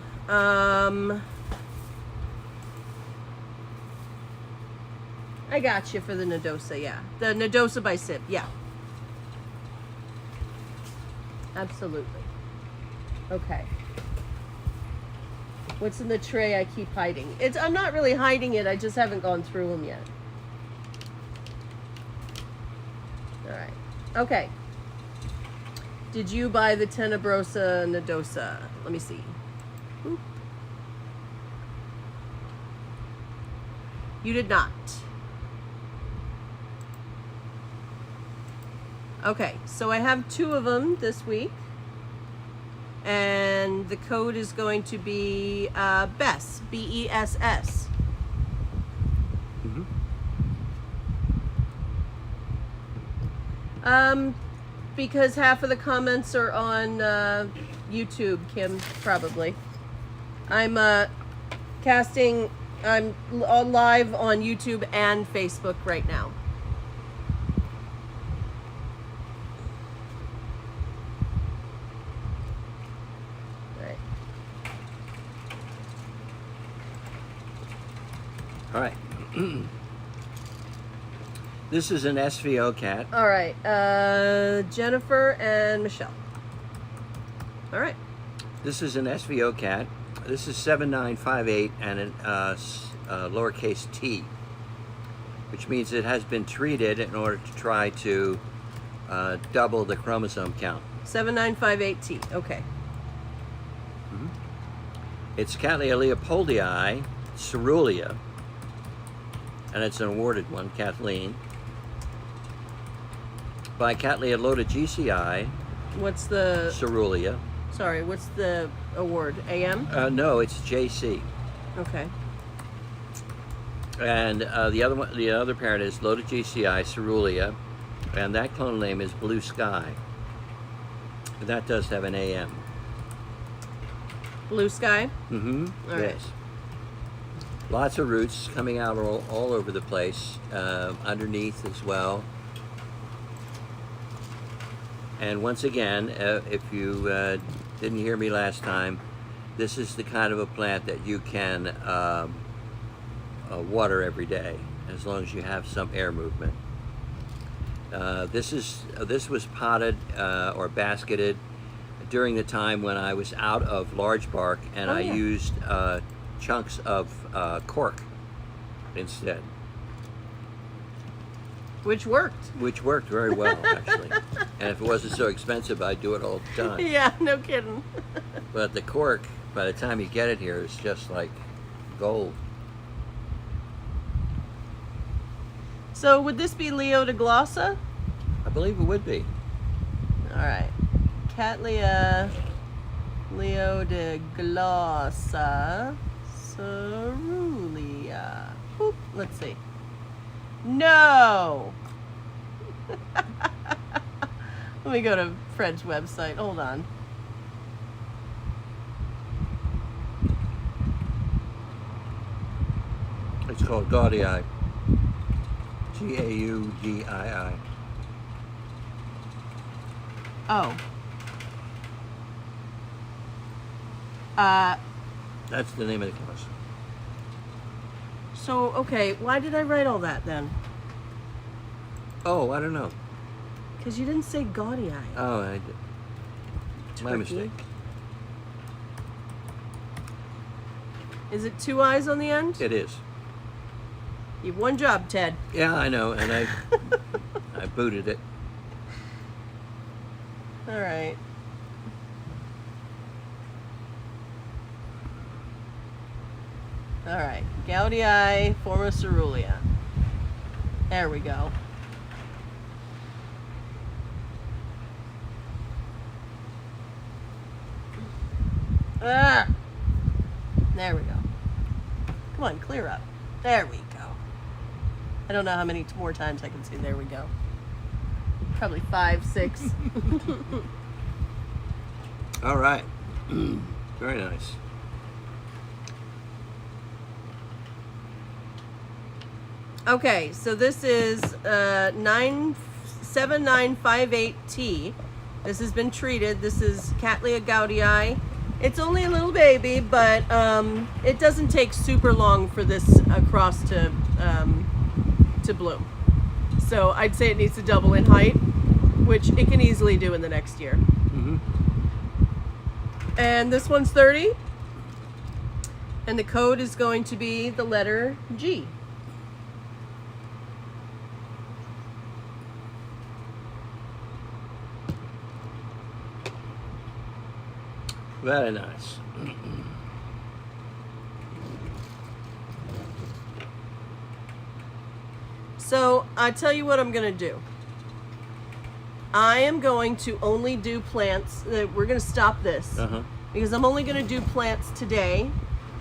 I got you for the nodosa, yeah. The nodosa by Sib, yeah. Absolutely. Okay. What's in the tray I keep hiding? I'm not really hiding it, I just haven't gone through them yet. Okay. Did you buy the Tenebrosa nodosa? Let me see. Oop. You did not. Okay, so I have 2 of them this week. And the code is going to be BESS, B-E-S-S. Because half of the comments are on YouTube, Kim, probably. I'm on live on YouTube and Facebook right now. All right. This is an SVO cat. All right, Jennifer and Michelle. All right. This is an SVO cat. This is 7958 and an lowercase t, which means it has been treated in order to try to double the chromosome count. 7958T. Okay. It's Cattleya leopoldii cerulean, and it's an awarded one, Kathleen. By Cattleya lodogicii What's the? cerulean. Sorry, what's the award? AM? No, it's JC. Okay. And the other parent is lodogicii cerulean, and that clonal name is Blue Sky. And that does have an AM. Blue Sky? Mm-hmm. All right. Yes. Lots of roots coming out all over the place, underneath as well. And once again, if you didn't hear me last time, this is the kind of a plant that you can water every day, as long as you have some air movement. This was potted or basketed during the time when I was out of large bark, and I used chunks of cork instead. Which worked. Which worked very well, actually. And if it wasn't so expensive, I'd do it all the time. Yeah, no kidding. But the cork, by the time you get it here, is just like gold. So would this be Leodoglossa? I believe it would be. All right. Cattleya Leodoglossa cerulean. Oop, let's see. No! Let me go to Fred's website. Hold on. It's called Gaudii. Gaudii. Oh. That's the name of the class. So, okay, why did I write all that then? Oh, I don't know. Because you didn't say Gaudii. Oh, I did. My Turkey. mistake. Is it 2 eyes on the end? It is. You have one job, Ted. Yeah, I know, and I booted it. All right. All right. Gaudii forma cerulean. There we go. Ah! There we go. Come on, clear up. There we go. I don't know how many more times I can say there we go. Probably 5, 6. All right. Very nice. Okay, so this is 7958T. This has been treated. This is Cattleya gaudii. It's only a little baby, but it doesn't take super long for this cross to bloom. So I'd say it needs to double in height, which it can easily do in the next year. Mm-hmm. And this one's 30. And the code is going to be the letter G. Very nice. So I tell you what I'm gonna do. I am going to only do plants. We're gonna stop this because I'm only gonna do plants today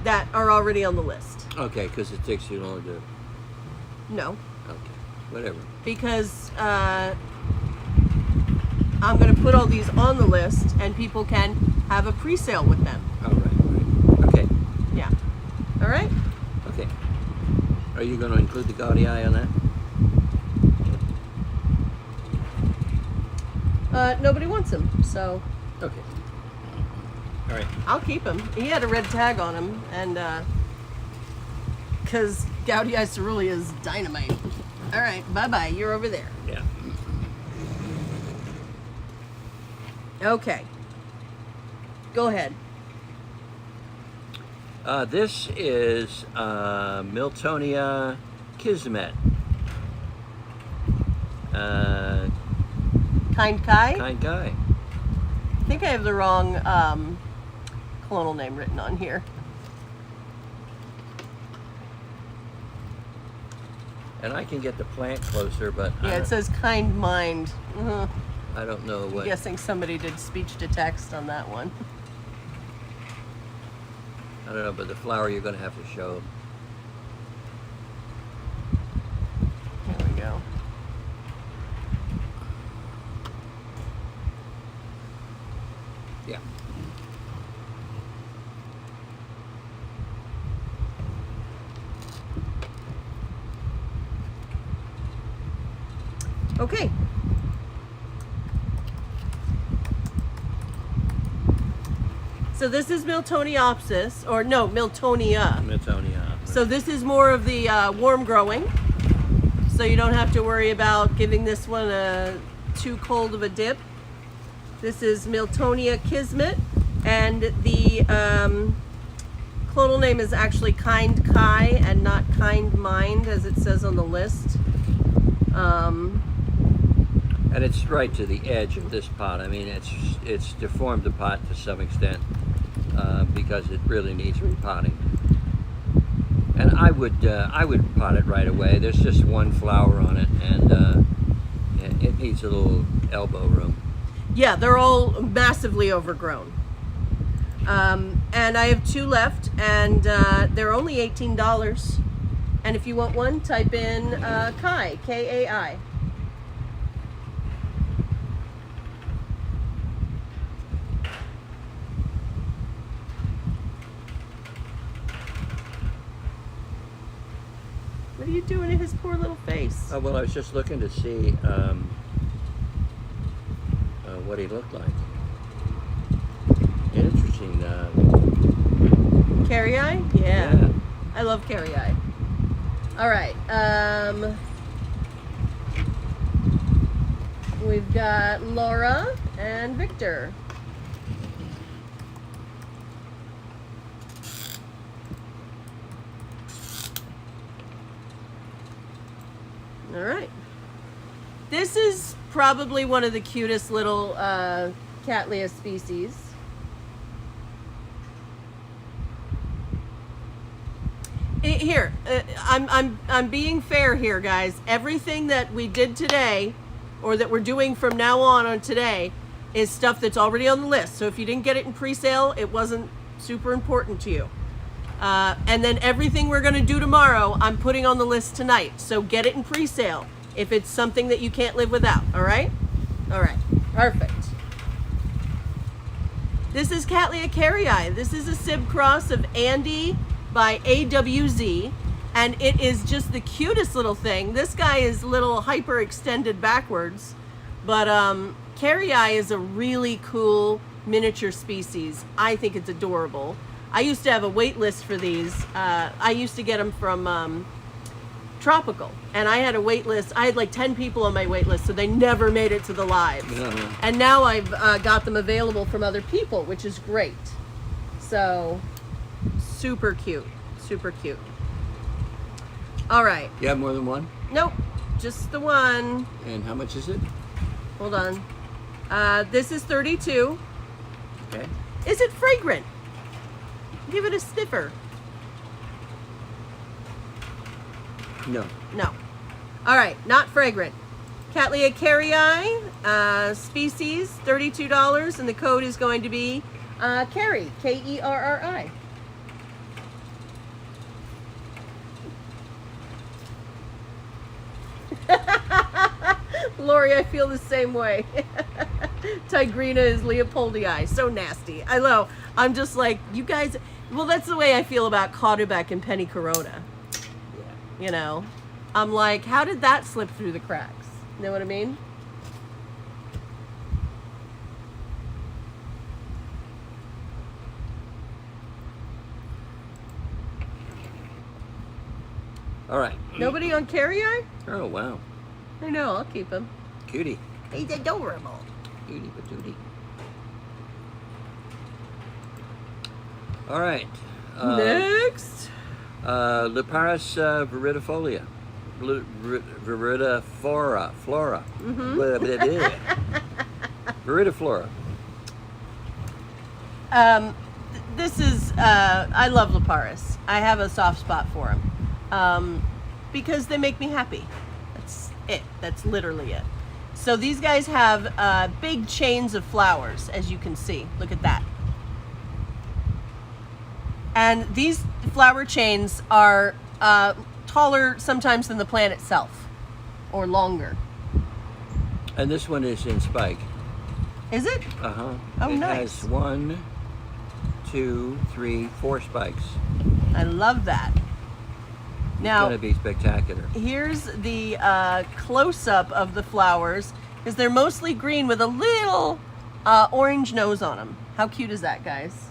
that are already on the list. Okay, because it takes too long to. No. Okay, whatever. Because I'm going to put all these on the list and people can have a pre-sale with them. All right. Okay. Yeah. All right? Okay. Are you going to include the gaudy eye on that? Nobody wants him, so Okay. All right. I'll keep him. He had a red tag on him, and because Gaudy Eye Cerulea is dynamite. All right, bye-bye. You're over there. Yeah. Okay. Go ahead. This is Miltonia Kismet. Kind Kai? Kind guy. I think I have the wrong clonal name written on here. And I can get the plant closer, but Yeah, it says Kind Mind. I don't know what. I'm guessing somebody did speech to text on that one. I don't know, but the flower you're going to have to show. There we go. Yeah. Okay. So this is Miltoniopsis, or no, Miltonia. Miltonia. So this is more of the warm growing. So you don't have to worry about giving this one a too cold of a dip. This is Miltonia Kismet, and the clonal name is actually Kind Kai and not Kind Mind, as it says on the list. And it's right to the edge of this pot. I mean, it's deformed the pot to some extent because it really needs repotting. And I would pot it right away. There's just one flower on it, and it needs a little elbow room. Yeah, they're all massively overgrown. And I have two left, and they're only $18. And if you want one, type in Kai, K-A-I. What are you doing to his poor little face? Oh, well, I was just looking to see what he looked like. Interesting. Carry eye? Yeah. I love carry eye. All right. We've got Laura and Victor. All right. This is probably one of the cutest little Cattleya species. I'm being fair here, guys. Everything that we did today, or that we're doing from now on today, is stuff that's already on the list. So if you didn't get it in pre-sale, it wasn't super important to you. And then everything we're going to do tomorrow, I'm putting on the list tonight. So get it in pre-sale if it's something that you can't live without. All right? All right. Perfect. This is Cattleya carrii. This is a Sib cross of Andy by AWZ. And it is just the cutest little thing. This guy is a little hyper extended backwards. But carrii is a really cool miniature species. I think it's adorable. I used to have a wait list for these. I used to get them from Tropical, and I had a wait list. I had like 10 people on my wait list, so they never made it to the lives. And now I've got them available from other people, which is great. So, super cute, super cute. All right. You have more than one? Nope, just the one. And how much is it? Hold on. This is 32. Okay. Is it fragrant? Give it a sniffer. No. No. All right, not fragrant. Cattleya carrii, species, $32, and the code is going to be Kerri, Kerri. Lori, I feel the same way. Tigrina is Leopoldii. So nasty. I know. I'm just like, you guys. Well, that's the way I feel about Caudebec and Penny Corona. Yeah. You know? I'm like, how did that slip through the cracks? You know what I mean? All right. Nobody on carrii? Oh, wow. I know, I'll keep him. Cutie. He's adorable. Cutie patootie. All right. Next. Liparis viridifolia. Viridiflora. Flora. Mm-hmm. Blah, blah, blah. Viridiflora. This is, I love Liparis. I have a soft spot for him. Because they make me happy. That's it. That's literally it. So these guys have big chains of flowers, as you can see. Look at that. And these flower chains are taller sometimes than the plant itself, or longer. And this one is in spike. Is it? Uh-huh. Oh, it nice. has 1, 2, 3, 4 spikes. I love that. Now, It's going to be spectacular. here's the close-up of the flowers, because they're mostly green with a little orange nose on them. How cute is that, guys?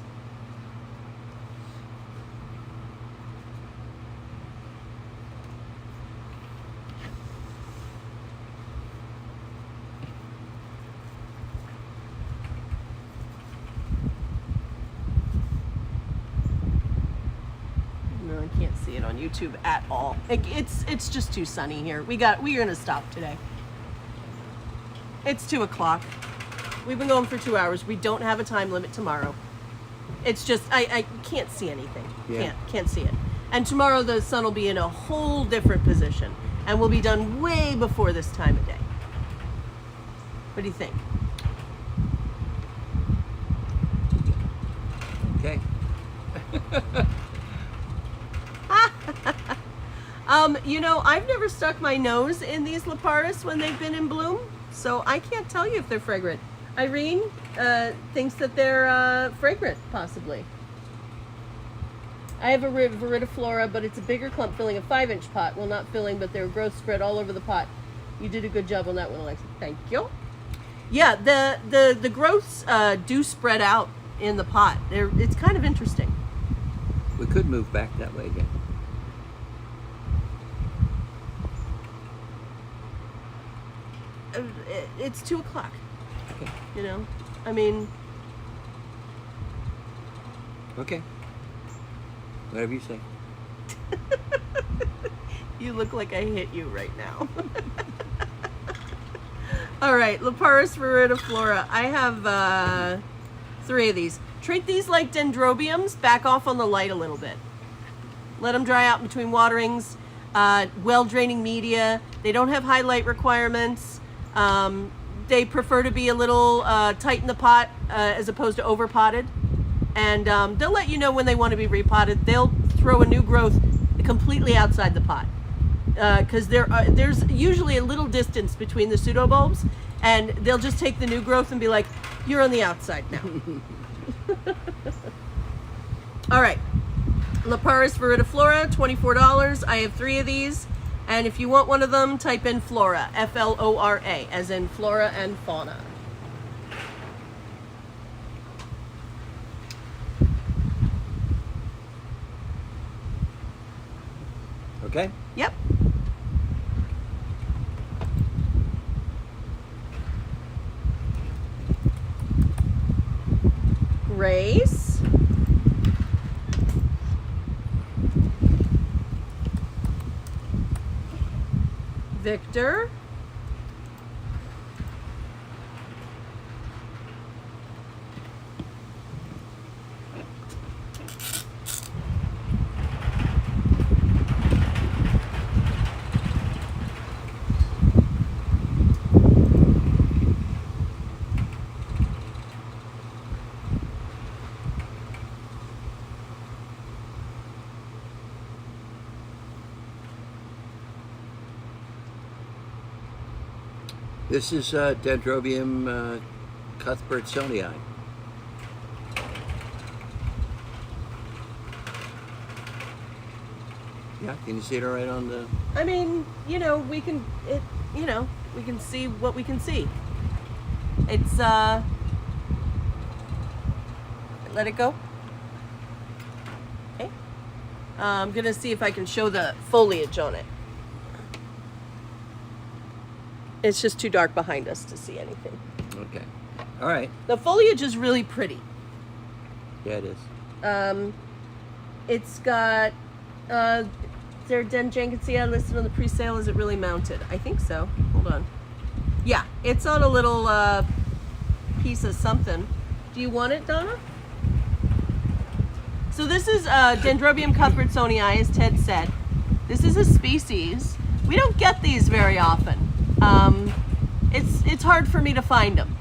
No, I can't see it on YouTube at all. It's just too sunny here. We're gonna stop today. It's 2 o'clock. We've been going for 2 hours. We don't have a time limit tomorrow. It's just I can't see anything. Yeah. Can't see it. And tomorrow the sun will be in a whole different position, and we'll be done way before this time of day. What do you think? Okay. You know, I've never stuck my nose in these Liparis when they've been in bloom, so I can't tell you if they're fragrant. Irene thinks that they're fragrant, possibly. I have a viridiflora, but it's a bigger clump filling a 5-inch pot. Well, not filling, but their growth spread all over the pot. You did a good job on that one, Alexa. Thank you. Yeah, the growths do spread out in the pot. It's kind of interesting. We could move back that way again. It's 2 o'clock. Okay. You know, I mean, Okay. Whatever you say. you look like I hit you right now. All right, Liparis viridiflora. I have 3 of these. Treat these like dendrobiums. Back off on the light a little bit. Let them dry out in between waterings. Well-draining media. They don't have high light requirements. They prefer to be a little tight in the pot as opposed to over-potted. And they'll let you know when they want to be repotted. They'll throw a new growth completely outside the pot. Because there's usually a little distance between the pseudobulbs, and they'll just take the new growth and be like, you're on the outside now. All right. Liparis viridiflora, $24. I have 3 of these. And if you want one of them, type in Flora, F-L-O-R-A, as in flora and fauna. Okay? Yep. Grace. Victor. This is Dendrobium Cuthbertsonii. Yeah, can you see it all right on the... I mean, we can we can see what we can see. It's let it go. Okay. I'm gonna see if I can show the foliage on it. It's just too dark behind us to see anything. Okay. All right. The foliage is really pretty. Yeah, it is. It's got is there a Denjankacia listed on the pre-sale? Is it really mounted? I think so. Hold on. Yeah, it's on a little piece of something. Do you want it, Donna? So this is Dendrobium Cuthbertsonii, as Ted said. This is a species. We don't get these very often. It's hard for me to find them.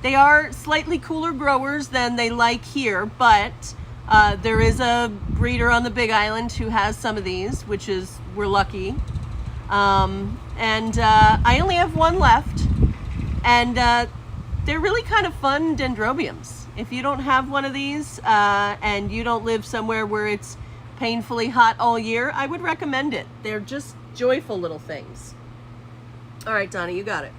They are slightly cooler growers than they like here, but there is a breeder on the Big Island who has some of these, which is, we're lucky. I only have one left, and they're really kind of fun dendrobiums. If you don't have one of these and you don't live somewhere where it's painfully hot all year, I would recommend it. They're just joyful little things. All right, Donna, you got it.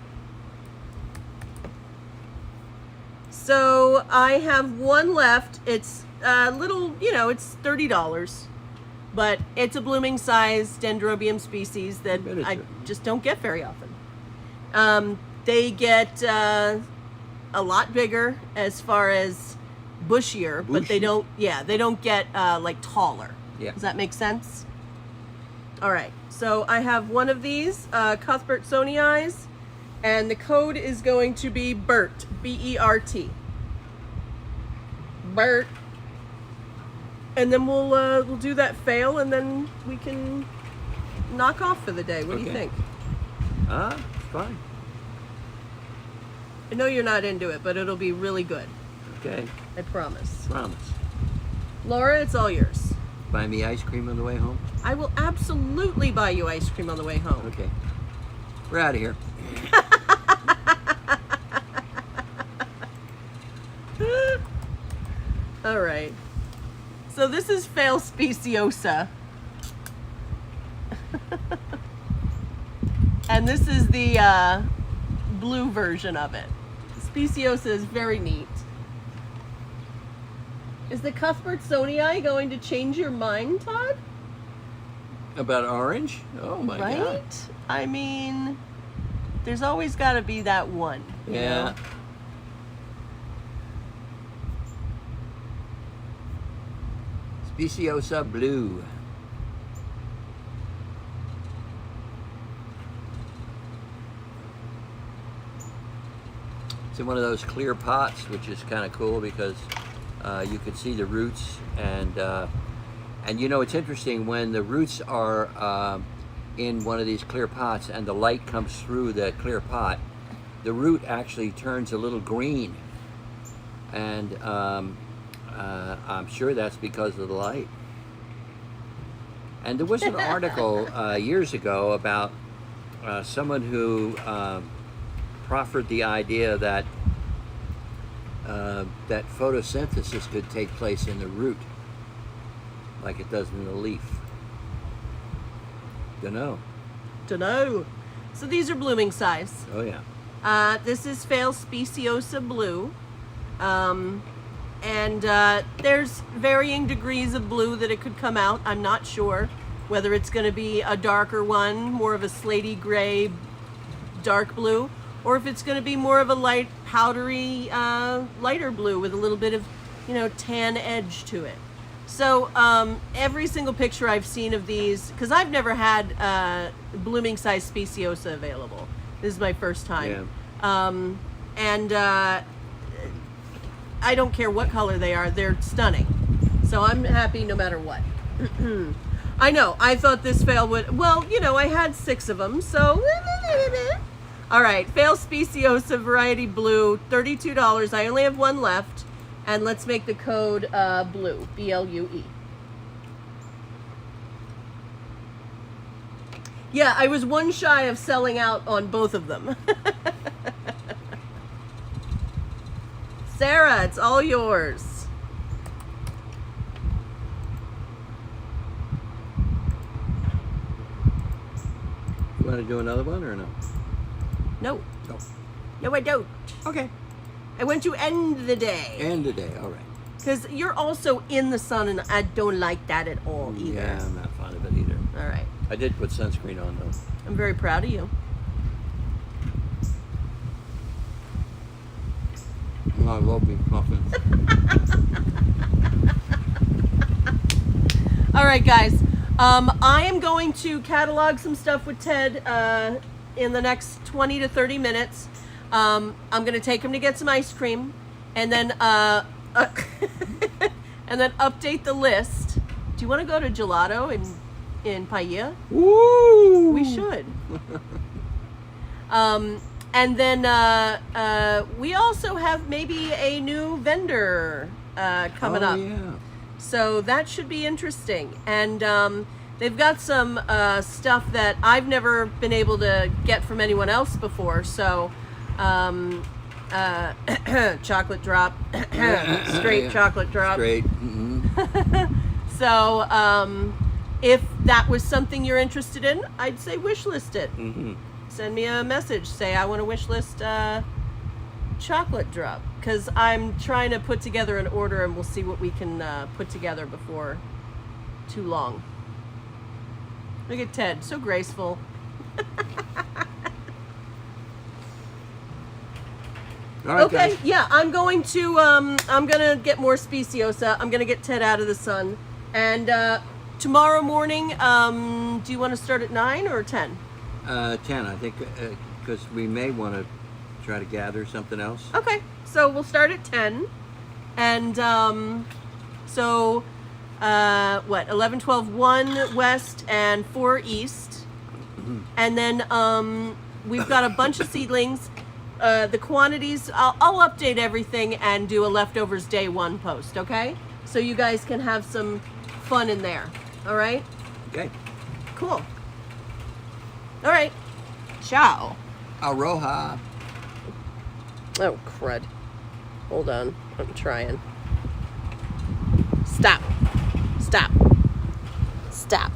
So I have one left. It's a little, it's $30, but it's a blooming size dendrobium species that I just don't get very often. They get a lot bigger as far as bushier, but they don't get like taller. Yeah. Does that make sense? All right, so I have one of these Cuthbertsonii, and the code is going to be BERT, B-E-R-T. BERT. And then we'll do that fail, and then we can knock off for the day. What do you think? It's fine. I know you're not into it, but it'll be really good. Okay. I promise. Promise. Laura, it's all yours. Buy me ice cream on the way home? I will absolutely buy you ice cream on the way home. Okay. We're out of here. All right. So this is Fail Speciosa. And this is the blue version of it. Speciosa is very neat. Is the Cuthbertsonii going to change your mind, Todd? About orange? Oh my God. Right? I mean, there's always got to be that one. you Yeah. know? Speciosa blue. It's in one of those clear pots, which is kind of cool because you can see the roots, and it's interesting when the roots are in one of these clear pots and the light comes through the clear pot, the root actually turns a little green, and I'm sure that's because of the light. And there was an article years ago about someone who proffered the idea that that photosynthesis could take place in the root, like it does in the leaf. Dunno. So these are blooming size. Oh yeah. This is Fail Speciosa blue. There's varying degrees of blue that it could come out. I'm not sure whether it's going to be a darker one, more of a slaty gray, dark blue, or if it's going to be more of a light, powdery, lighter blue with a little bit of, tan edge to it. So every single picture I've seen of these, because I've never had blooming size Speciosa available. This is my first time. Yeah. I don't care what color they are, they're stunning. So I'm happy no matter what. I know, I thought this fail would, I had 6 of them, so. All right, Fail Speciosa variety blue, $32. I only have one left. And let's make the code blue, B-L-U-E. Yeah, I was one shy of selling out on both of them. Sarah, it's all yours. You want to do another one or no? No. No. No, I don't. Okay. I want to end the day. End the day. All right. Because you're also in the sun, and I don't like that at all either. Yeah, I'm not fond of it either. All right. I did put sunscreen on though. I'm very proud of you. Oh, I love beef muffins. All right, guys. I am going to catalog some stuff with Ted in the next 20 to 30 minutes. I'm going to take him to get some ice cream, and then and then update the list. Do you want to go to Gelato in Paia? Woo! We should. And then we also have maybe a new vendor coming up. Yeah. So that should be interesting. And they've got some stuff that I've never been able to get from anyone else before. So chocolate drop, straight Yeah. chocolate drop. Straight. Mm-hmm. So if that was something you're interested in, I'd say wish list it. Mm-hmm. Send me a message. Say I want to wish list chocolate drop, because I'm trying to put together an order, and we'll see what we can put together before too long. Look at Ted, so graceful. All right, Okay, guys. yeah, I'm going to get more speciosa. I'm gonna get Ted out of the sun, and tomorrow morning. Do you want to start at 9 or 10? 10, I think, because we may want to try to gather something else. Okay, so we'll start at 10, and so what, 11, 12, 1 west and 4 east, and then we've got a bunch of seedlings. The quantities, I'll update everything and do a leftovers day 1 post, okay? So you guys can have some fun in there, all right? Okay. Cool. All right. Ciao. Aloha. Oh, crud. Hold on. I'm trying. Stop. Stop. Stop.